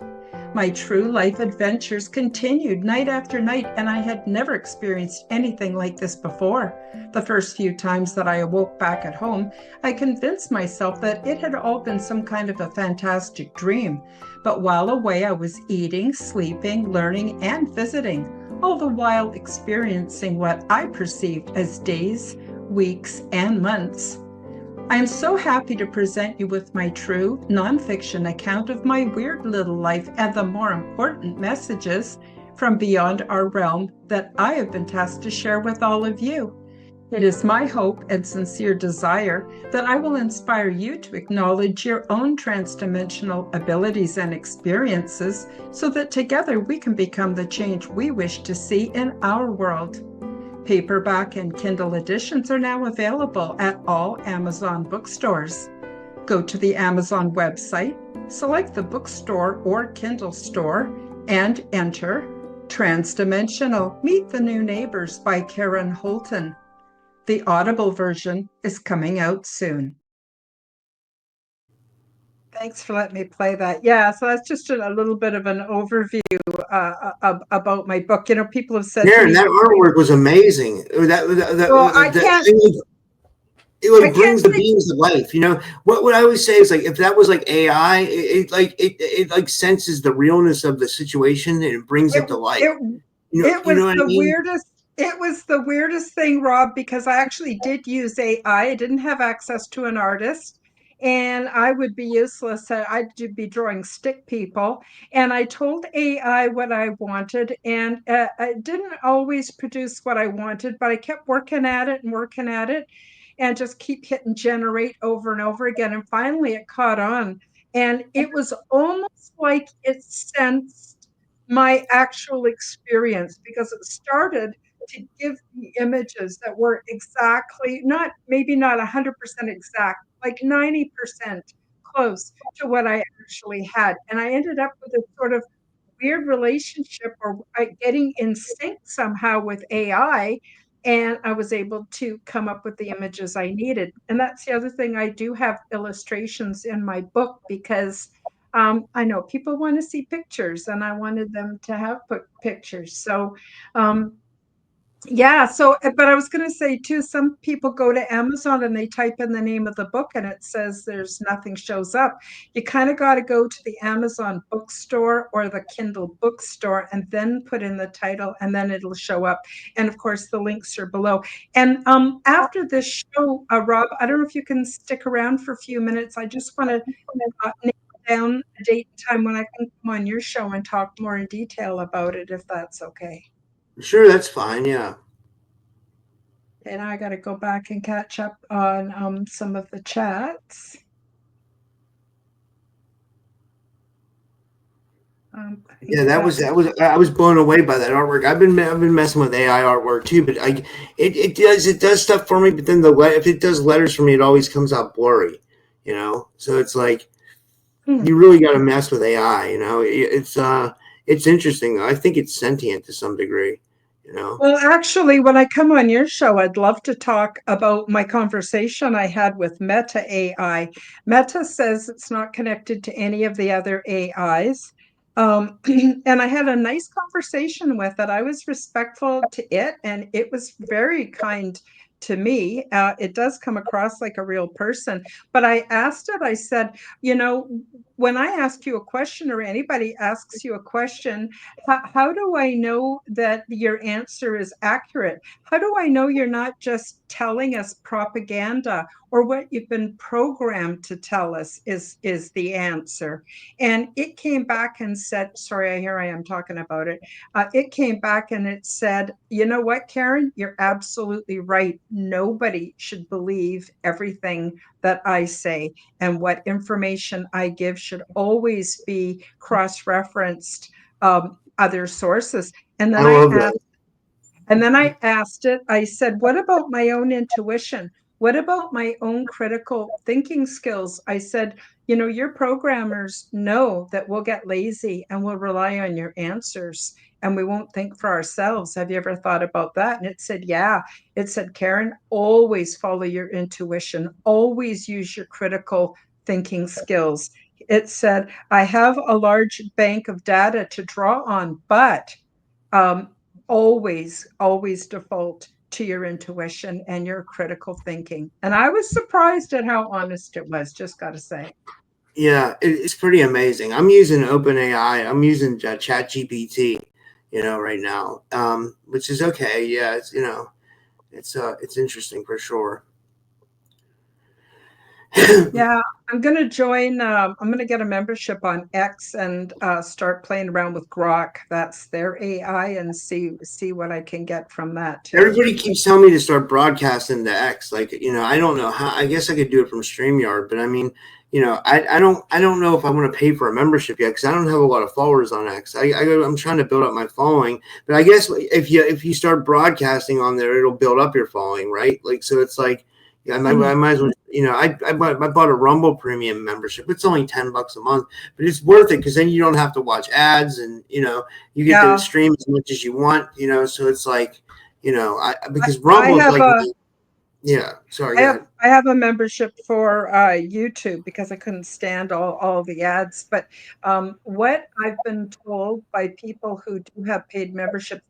A: My true life adventures continued night after night, and I had never experienced anything like this before. The first few times that I awoke back at home, I convinced myself that it had all been some kind of a fantastic dream. But while away, I was eating, sleeping, learning, and visiting, all the while experiencing what I perceived as days, weeks, and months. I am so happy to present you with my true nonfiction account of my weird little life and the more important messages from beyond our realm that I have been tasked to share with all of you. It is my hope and sincere desire that I will inspire you to acknowledge your own transdimensional abilities and experiences so that together we can become the change we wish to see in our world. Paperback and Kindle editions are now available at all Amazon bookstores. Go to the Amazon website, select the bookstore or Kindle store, and enter Transdimensional, Meet the New Neighbors by Karen Holton. The Audible version is coming out soon. Thanks for letting me play that. Yeah, so that's just a little bit of an overview about my book. People have said to
B: Karen,
A: me,
B: that artwork was amazing.
A: "Well,
B: That thing it
A: I
B: like
A: can't
B: brings the beings to life. What I always say is, like, if that was like AI, it like senses the realness of the situation, and it brings
A: It
B: it to life.
A: it it
B: You know
A: was
B: what I
A: the
B: mean?
A: weirdest thing, Rob, because I actually did use AI. I didn't have access to an artist, and I would be useless. I'd be drawing stick people, and I told AI what I wanted, and it didn't always produce what I wanted, but I kept working at it and working at it, and just keep hitting generate over and over again, and finally it caught on, and it was almost like it sensed my actual experience because it started to give me images that were exactly, not maybe not 100% exact, like 90% close to what I actually had. And I ended up with a sort of weird relationship or getting in sync somehow with AI. And I was able to come up with the images I needed. And that's the other thing. I do have illustrations in my book because I know people want to see pictures and I wanted them to have pictures. So um, yeah, so but I was going to say too, some people go to Amazon and they type in the name of the book and it says there's nothing shows up. You kind of got to go to the Amazon bookstore or the Kindle bookstore and then put in the title and then it'll show up. And of course, the links are below. And after this show, Rob, I don't know if you can stick around for a few minutes. I just want to nail down a date and time when I can come on your show and talk more in detail about it, if that's okay.
B: Sure, that's fine. Yeah.
A: And I got to go back and catch up on some of the chats. I
B: Yeah,
A: think that
B: that was I was blown away by that artwork. I've been messing with AI artwork too, but it does stuff for me. But then if it does letters for me, it always comes out blurry, you know. So it's like
A: hmm.
B: you really got to mess with AI, you know. It's interesting. I think it's sentient to some degree, you know.
A: Well, actually, when I come on your show, I'd love to talk about my conversation I had with Meta AI. Meta says it's not connected to any of the other AIs. And I had a nice conversation with it. I was respectful to it, and it was very kind to me. It does come across like a real person. But I asked it, I said, when I ask you a question or anybody asks you a question, how do I know that your answer is accurate? How do I know you're not just telling us propaganda or what you've been programmed to tell us is the answer? And it came back and said, sorry, here I am talking about it. It came back and it said, you know what, Karen, you're absolutely right. Nobody should believe everything that I say. And what information I give should always be cross-referenced other sources. And
B: I
A: then I
B: love that.
A: asked, and then I asked it, I said, what about my own intuition? What about my own critical thinking skills? I said, your programmers know that we'll get lazy and we'll rely on your answers and we won't think for ourselves. Have you ever thought about that? And it said, yeah. It said, Karen, always follow your intuition, always use your critical thinking skills. It said, I have a large bank of data to draw on, but um, always default to your intuition and your critical thinking. And I was surprised at how honest it was, just got to say.
B: Yeah, it's pretty amazing. I'm using OpenAI. I'm using ChatGPT, you know, right now, which is okay. Yeah, it's it's interesting for sure.
A: Yeah, I'm going to join. I'm going to get a membership on X and start playing around with Grok. That's their AI, and see what I can get from that too.
B: Everybody keeps telling me to start broadcasting to X. Like, you know, I don't know how. I guess I could do it from StreamYard, but I mean, you know, I don't know if I want to pay for a membership yet because I don't have a lot of followers on X. I'm trying to build up my following, but I guess if you start broadcasting on there, it'll build up your following, right? Like, so it's like, yeah, I
A: Mhm.
B: might as well, you know, I bought a Rumble Premium membership. It's only $10 a month, but it's worth it because then you don't have to watch ads, and you know, you get to
A: Yeah,
B: stream as much as you want, you know. So it's like, you know,
A: I,
B: because
A: I
B: Rumble is
A: have
B: like,
A: a
B: yeah. Sorry,
A: I
B: go
A: have
B: ahead.
A: I have a membership for YouTube because I couldn't stand all the ads. But what I've been told by people who do have paid memberships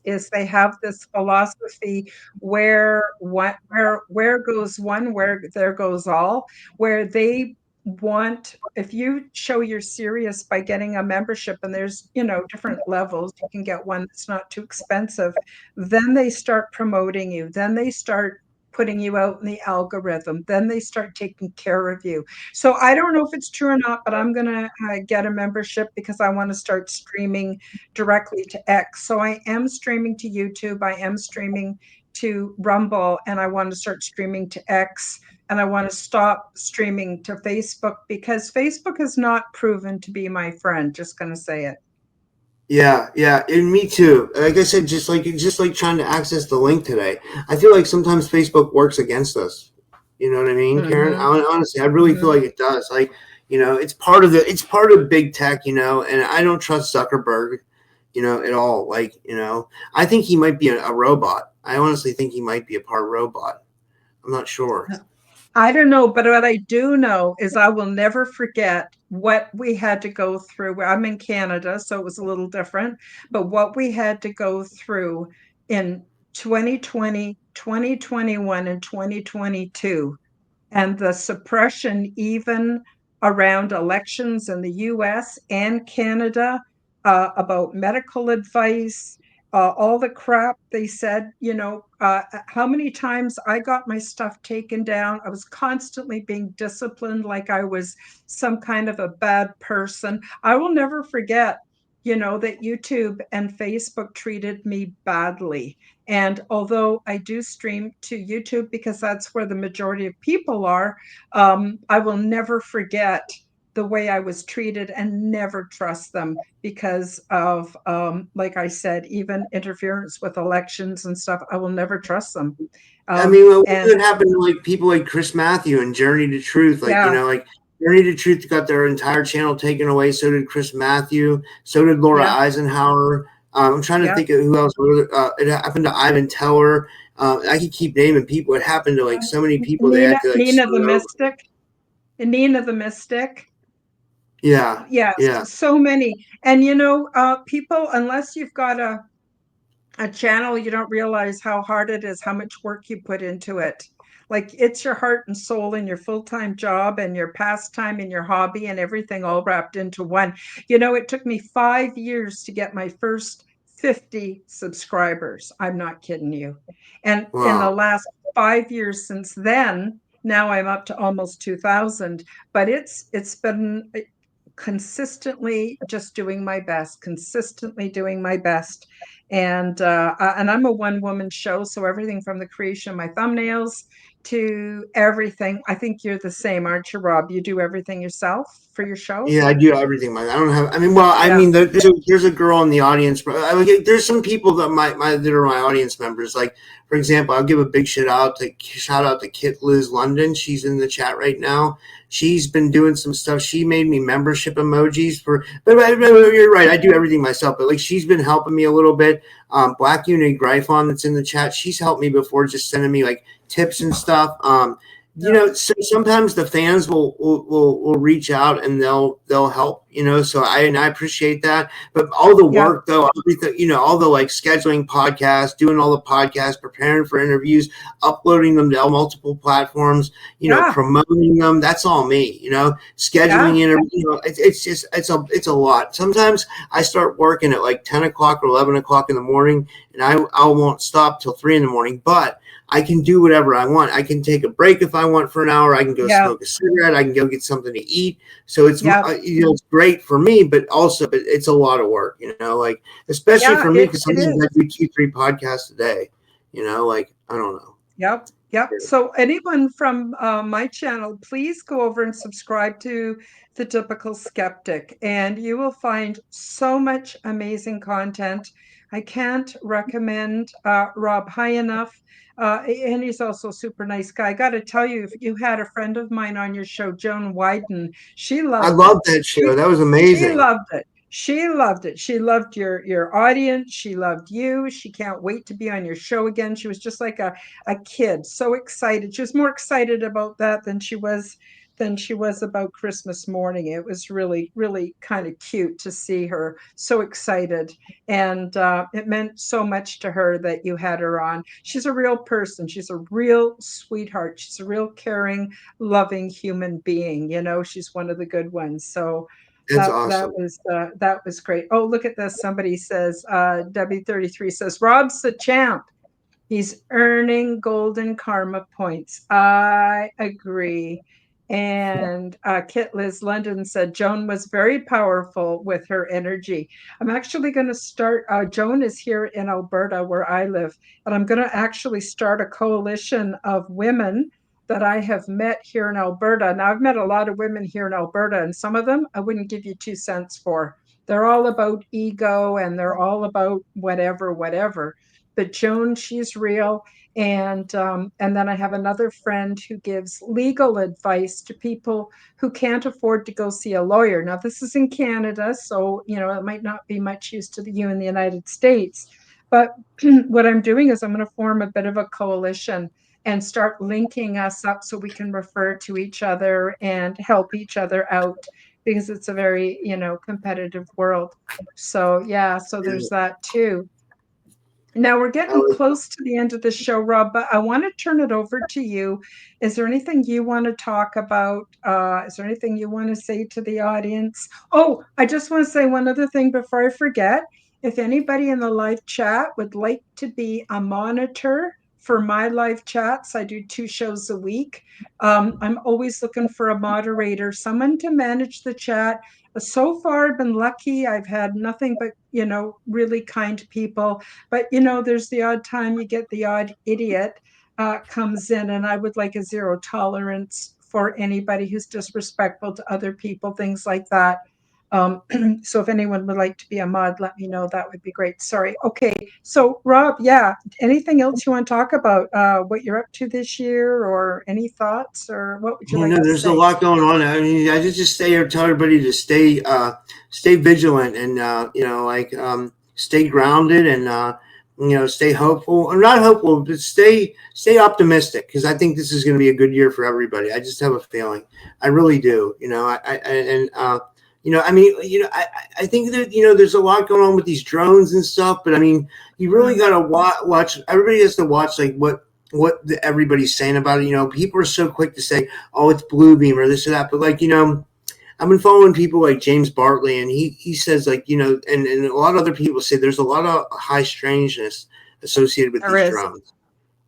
A: is they have this philosophy where goes one, where there goes all, where they want, if you show you're serious by getting a membership, and there's different levels, you can get one that's not too expensive, then they start promoting you, then they start putting you out in the algorithm, then they start taking care of you. So I don't know if it's true or not, but I'm going to get a membership because I want to start streaming directly to X. So I am streaming to YouTube, I am streaming to Rumble, and I want to start streaming to X. And I want to stop streaming to Facebook because Facebook has not proven to be my friend. Just going to say it.
B: Yeah, yeah, and me too. Like I said, just like trying to access the link today. I feel like sometimes Facebook works against us. You know what I mean, Karen?
A: Mm-hmm.
B: Honestly, I really feel
A: Mm-hmm.
B: like it does. Like, it's part of big tech, and I don't trust Zuckerberg, at all. Like, I think he might be a robot. I honestly think he might be a part robot. I'm not sure.
A: I don't know, but what I do know is I will never forget what we had to go through. I'm in Canada, so it was a little different, but what we had to go through in 2020, 2021, and 2022, and the suppression even around elections in the US and Canada, about medical advice, all the crap they said, how many times I got my stuff taken down. I was constantly being disciplined like I was some kind of a bad person. I will never forget, that YouTube and Facebook treated me badly. And although I do stream to YouTube because that's where the majority of people are, I will never forget the way I was treated and never trust them because of, like I said, even interference with elections and stuff. I will never trust them.
B: I mean, what
A: And
B: would happen to like people like Chris Matthew and Journey to Truth?
A: yeah,
B: Like Journey to Truth got their entire channel taken away. So did Chris Matthew. So did Laura
A: yeah,
B: Eisenhower. I'm trying to
A: yeah.
B: think of who else. It happened to Ivan Teller. I could keep naming people. It happened to like so many people. They
A: Nina,
B: had to like
A: Nina the
B: start over.
A: Mystic, Nina the Mystic.
B: Yeah,
A: Yeah,
B: yeah.
A: so many. And people, unless you've got a channel, you don't realize how hard it is, how much work you put into it. Like it's your heart and soul and your full-time job and your pastime and your hobby and everything all wrapped into one. It took me 5 years to get my first 50 subscribers. I'm not kidding you. And in the
B: Wow.
A: last 5 years since then, now I'm up to almost 2,000. But it's been consistently just doing my best, consistently doing my best. And I'm a one woman show, so everything from the creation of my thumbnails to everything. I think you're the same, aren't you, Rob? You do everything yourself for your show?
B: Yeah, I do everything. I don't have. I mean, well, I
A: Yeah.
B: mean, there's a girl in the audience. But there's some people that that are my audience members. Like, for example, I'll give a big shout out to Kit Liz London. She's in the chat right now. She's been doing some stuff. She made me membership emojis for. But you're right. I do everything myself. But like, she's been helping me a little bit. Black Unity Gryphon that's in the chat. She's helped me before, just sending me like tips and stuff. So sometimes the fans will reach out and they'll help, so I appreciate that. But all the
A: Yeah.
B: work though, everything, all the like scheduling podcasts, doing all the podcasts, preparing for interviews, uploading them to multiple platforms,
A: Yeah.
B: promoting them, that's all me, scheduling
A: Yeah.
B: interviews, it's just it's a lot. Sometimes I start working at like 10 o'clock or 11 o'clock in the morning, and I won't stop till 3 in the morning, but I can do whatever I want. I can take a break if I want for an hour. I can go
A: Yeah.
B: smoke a cigarette. I can go get something to eat. So
A: Yeah.
B: it's great for me, but also it's a lot of work. Like especially
A: Yeah.
B: for me,
A: It,
B: because
A: it
B: sometimes I
A: is.
B: do 2, 3 podcasts a day. Like I don't know.
A: Yep, yep. So anyone from my channel, please go over and subscribe to The Typical Skeptic, and you will find so much amazing content. I can't recommend Rob high enough. And he's also a super nice guy. I got to tell you, if you had a friend of mine on your show, Joan Wyden, she
B: I
A: loved
B: love
A: it.
B: that
A: She
B: show. That was
A: she
B: amazing.
A: loved it. She loved it. She loved your audience. She loved you. She can't wait to be on your show again. She was just like a kid, so excited. She was more excited about that than she was about Christmas morning. It was really, really kind of cute to see her so excited. And it meant so much to her that you had her on. She's a real person. She's a real sweetheart. She's a real caring, loving human being. She's one of the good ones. So
B: That's awesome.
A: that was great. Oh, look at this. Somebody says, W33 says, Rob's the champ. He's earning golden karma points. I agree. And Kit Liz London said Joan was very powerful with her energy. I'm actually going to start. Joan is here in Alberta, where I live, and I'm going to actually start a coalition of women that I have met here in Alberta. Now, I've met a lot of women here in Alberta, and some of them I wouldn't give you 2 cents for. they're all about ego and they're all about whatever, whatever. But Joan, she's real. And then I have another friend who gives legal advice to people who can't afford to go see a lawyer. Now, this is in Canada, so it might not be much use to you in the United States. But what I'm doing is I'm going to form a bit of a coalition and start linking us up so we can refer to each other and help each other out because it's a very, competitive world. So, yeah, so there's that too. Now we're
B: I
A: getting
B: was,
A: close to the end of the show, Rob, but I want to turn it over to you. Is there anything you want to talk about? Is there anything you want to say to the audience? Oh, I just want to say one other thing before I forget. If anybody in the live chat would like to be a monitor for my live chats, I do 2 shows a week. I'm always looking for a moderator, someone to manage the chat. So far, I've been lucky. I've had nothing but, really kind people, but there's the odd time you get the odd idiot comes in, and I would like a zero tolerance for anybody who's disrespectful to other people, things like that. um, so if anyone would like to be a mod, let me know. That would be great. Sorry. Okay, so Rob, yeah, anything else you want to talk about, what you're up to this year, or any thoughts, or what would you like to
B: there's a
A: say?
B: lot going on. I mean, I just stay here, tell everybody to stay vigilant and stay grounded and stay hopeful, or not hopeful, but stay optimistic, because I think this is going to be a good year for everybody. I just have a feeling. I really do. I mean, I think that there's a lot going on with these drones and stuff, but I mean, you really got to watch. Everybody has to watch like everybody's saying about it. People are so quick to say, "Oh, it's blue beam or this or that," but I've been following people like James Bartley, and he says and a lot of other people say there's a lot of high strangeness associated with
A: There
B: these
A: is.
B: drones.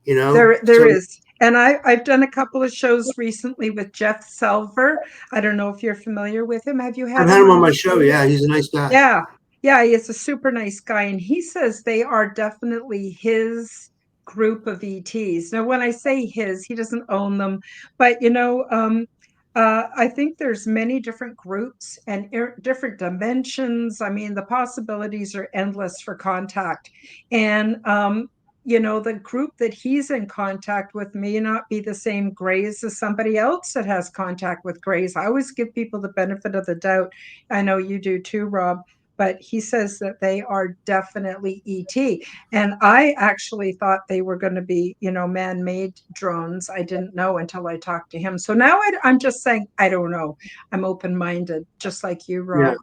A: There
B: So
A: is. And I've done a couple of shows recently with Jeff Selver. I don't know if you're familiar with him. Have you
B: I've
A: had
B: had
A: him
B: him
A: on
B: on
A: the
B: my show.
A: show yet?
B: Yeah, he's a nice guy.
A: Yeah. Yeah, he's a super nice guy. And he says they are definitely his group of ETs. Now, when I say his, he doesn't own them, but I think there's many different groups and different dimensions. I mean, the possibilities are endless for contact. And the group that he's in contact with may not be the same grays as somebody else that has contact with grays. I always give people the benefit of the doubt. I know you do too, Rob, but he says that they are definitely ET. And I actually thought they were going to be, man-made drones. I didn't know until I talked to him. So now I'm just saying, I don't know. I'm open-minded, just like you,
B: Yeah.
A: Rob.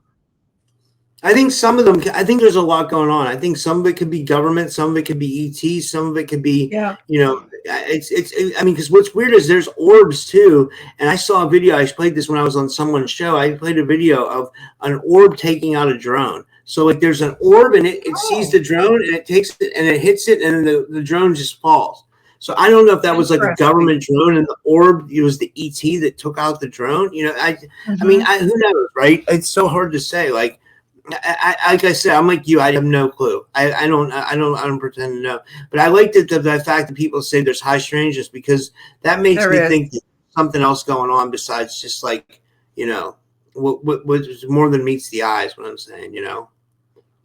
B: I think some of them. I think there's a lot going on. I think some of it could be government, some of it could be ET, some of it could be,
A: Yeah.
B: I mean, because what's weird is there's orbs too. And I saw a video. I played this when I was on someone's show. I played a video of an orb taking out a drone. So like, there's an orb and it sees
A: Oh,
B: the drone and it takes it and it hits it and the drone just falls. So I don't know if that was like a
A: interesting.
B: government drone and the orb it was the ET that took out the drone. I mean,
A: Hmm.
B: who knows, right? It's so hard to say. Like I said, I'm like you. I have no clue. I don't pretend to know. But I like the fact that people say there's high strangeness, because that makes
A: There
B: me
A: is.
B: think there's something else going on besides just like you know what's more than meets the eyes. What I'm saying.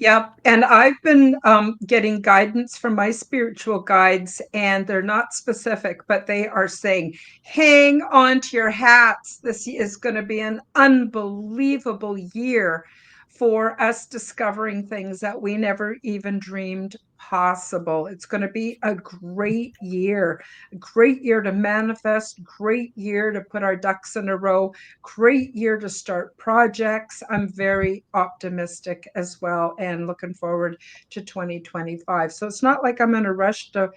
A: Yep. And I've been getting guidance from my spiritual guides, and they're not specific, but they are saying, hang on to your hats. This is going to be an unbelievable year for us discovering things that we never even dreamed possible. It's going to be a great year to manifest, great year to put our ducks in a row, great year to start projects. I'm very optimistic as well and looking forward to 2025. So it's not like I'm in a rush to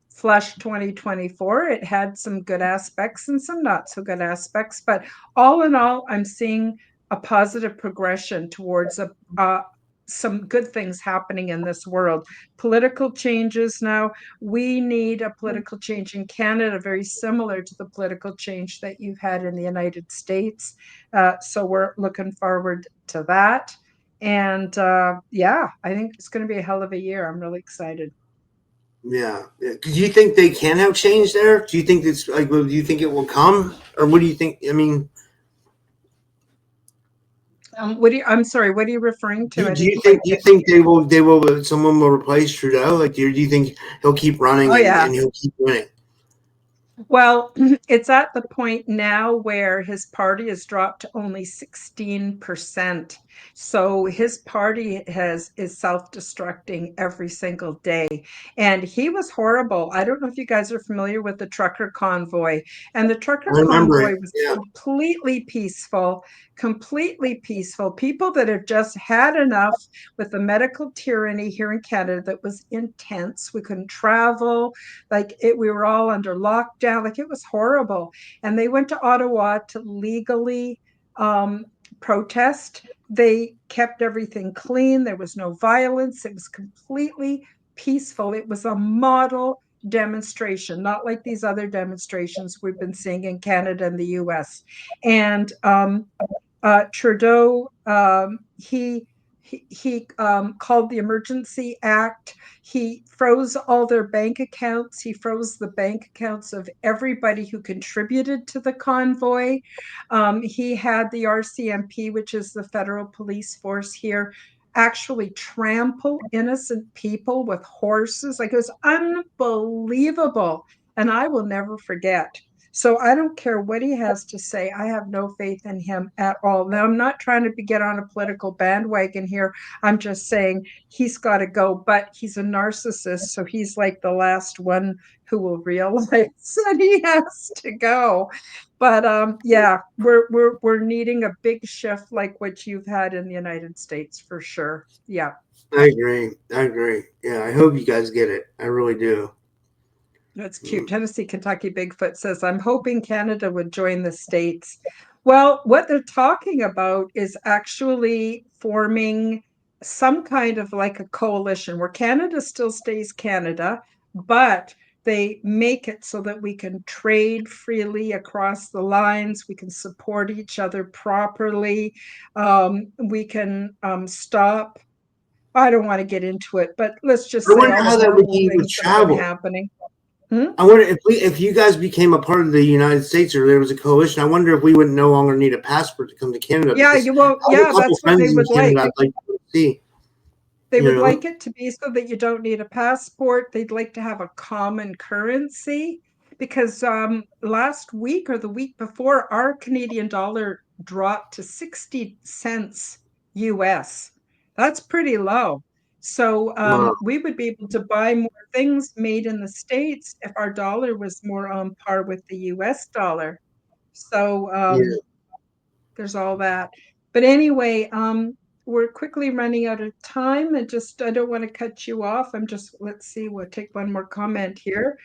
A: flush 2024. It had some good aspects and some not so good aspects, but all in all, I'm seeing a positive progression towards some good things happening in this world. Political changes now. We need a political change in Canada, very similar to the political change that you've had in the United States. So we're looking forward to that. And yeah, I think it's going to be a hell of a year. I'm really excited.
B: Yeah. Do you think they can have change there? Do you think it's like? Do you think it will come, or what do you think? I mean,
A: I'm sorry, what are you referring to? I
B: Do
A: didn't
B: you
A: quite
B: think
A: get.
B: someone will replace Trudeau? Like, do you think he'll keep running
A: Oh, yeah.
B: and he'll keep winning?
A: Well, it's at the point now where his party has dropped to only 16%. So his party is self-destructing every single day. And he was horrible. I don't know if you guys are familiar with the trucker convoy. And the trucker
B: I remember
A: convoy
B: it.
A: was
B: Yeah,
A: completely peaceful, completely peaceful. People that have just had enough with the medical tyranny here in Canada that was intense. We couldn't travel, we were all under lockdown, like it was horrible. And they went to Ottawa to legally um, protest. They kept everything clean, there was no violence, it was completely peaceful. It was a model demonstration, not like these other demonstrations we've been seeing in Canada and the US. And Trudeau, he called the Emergency Act. He froze all their bank accounts. He froze the bank accounts of everybody who contributed to the convoy. He had the RCMP, which is the federal police force here, actually trample innocent people with horses. Like, it was unbelievable. And I will never forget. So I don't care what he has to say. I have no faith in him at all. Now, I'm not trying to get on a political bandwagon here. I'm just saying he's got to go, but he's a narcissist. So he's like the last one who will realize that he has to go. But yeah, we're needing a big shift like what you've had in the United States for sure. Yeah.
B: I agree. I agree. Yeah, I hope you guys get it. I really do.
A: That's cute.
B: Mm.
A: Tennessee, Kentucky Bigfoot says, I'm hoping Canada would join the States. Well, what they're talking about is actually forming some kind of like a coalition where Canada still stays Canada, but they make it so that we can trade freely across the lines. We can support each other properly. We can stop. I don't want to get into it, but let's just
B: I
A: say
B: wonder
A: all the
B: how that would
A: horrible
B: be with
A: things that have been
B: travel.
A: happening. Hmm?
B: I wonder if you guys became a part of the United States or there was a coalition. I wonder if we would no longer need a passport to come to Canada
A: Yeah,
B: because
A: you won't.
B: I have a
A: Yeah,
B: couple
A: that's what they
B: friends in
A: would like.
B: Canada I'd like to see.
A: They
B: You
A: would
B: know,
A: like it to be so that you don't need a passport. They'd like to have a common currency because last week or the week before, our Canadian dollar dropped to 60 cents US. That's pretty low. So
B: uh,
A: we would be able to buy more things made in the States if our dollar was more on par with the US dollar. So
B: yeah,
A: there's all that. But anyway, we're quickly running out of time. And just, I don't want to cut you off. Let's see, we'll take one more comment here.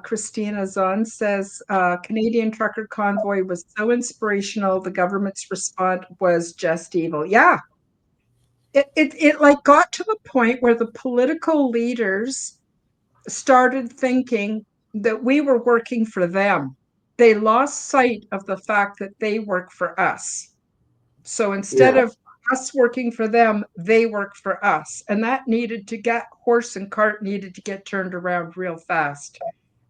A: Christina Zahn says, Canadian trucker convoy was so inspirational. The government's response was just evil. Yeah, it like got to the point where the political leaders started thinking that we were working for them. They lost sight of the fact that they work for us. So instead
B: yeah.
A: of us working for them, they work for us. And that needed to get horse and cart needed to get turned around real fast.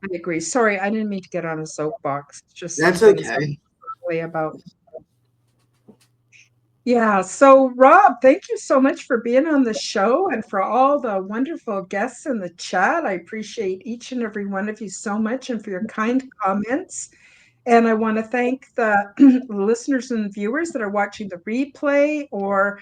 A: I agree. Sorry, I didn't mean to get on a soapbox. It's just some
B: That's
A: things I'm
B: okay.
A: really about. Yeah. So, Rob, thank you so much for being on the show and for all the wonderful guests in the chat. I appreciate each and every one of you so much and for your kind comments. And I want to thank the listeners and viewers that are watching the replay or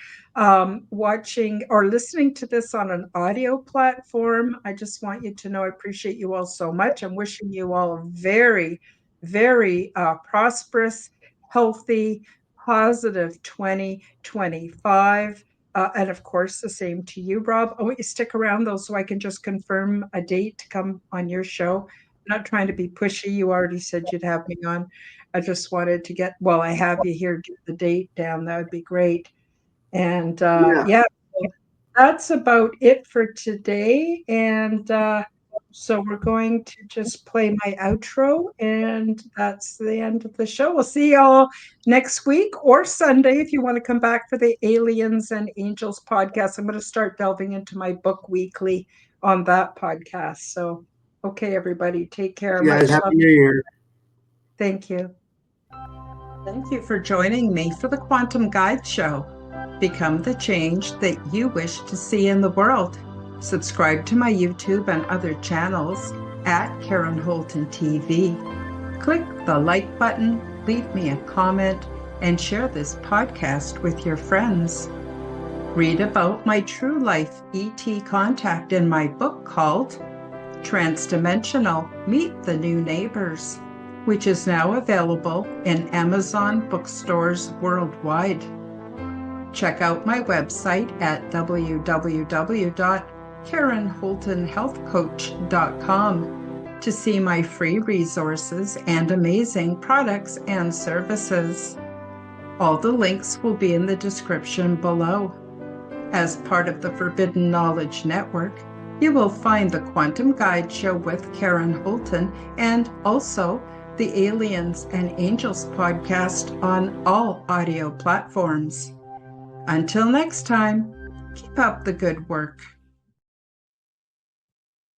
A: watching or listening to this on an audio platform. I just want you to know I appreciate you all so much. I'm wishing you all a very, very prosperous, healthy, positive 2025. And of course, the same to you, Rob. I want you to stick around though so I can just confirm a date to come on your show. Not trying to be pushy. You already said you'd have me on. I just wanted to get, well, I have you here, get the date down. That would be great. And
B: Yeah,
A: yeah, that's about it for today. And so we're going to just play my outro, and that's the end of the show. We'll see y'all next week or Sunday if you want to come back for the Aliens and Angels podcast. I'm going to start delving into my book weekly on that podcast. So, okay, everybody, take care.
B: you guys,
A: Much
B: happy
A: love.
B: New Year.
A: Thank you. Thank you for joining me for the Quantum Guide Show. Become the change that you wish to see in the world. Subscribe to my YouTube and other channels at Karen Holton TV. Click the like button, leave me a comment, and share this podcast with your friends. Read about my true life ET contact in my book called Transdimensional: Meet the New Neighbors, which is now available in Amazon bookstores worldwide. Check out my website at www.KarenHoltonHealthCoach.com to see my free resources and amazing products and services. All the links will be in the description below. As part of the Forbidden Knowledge Network, you will find the Quantum Guide Show with Karen Holton and also the Aliens and Angels podcast on all audio platforms. Until next time, keep up the good work.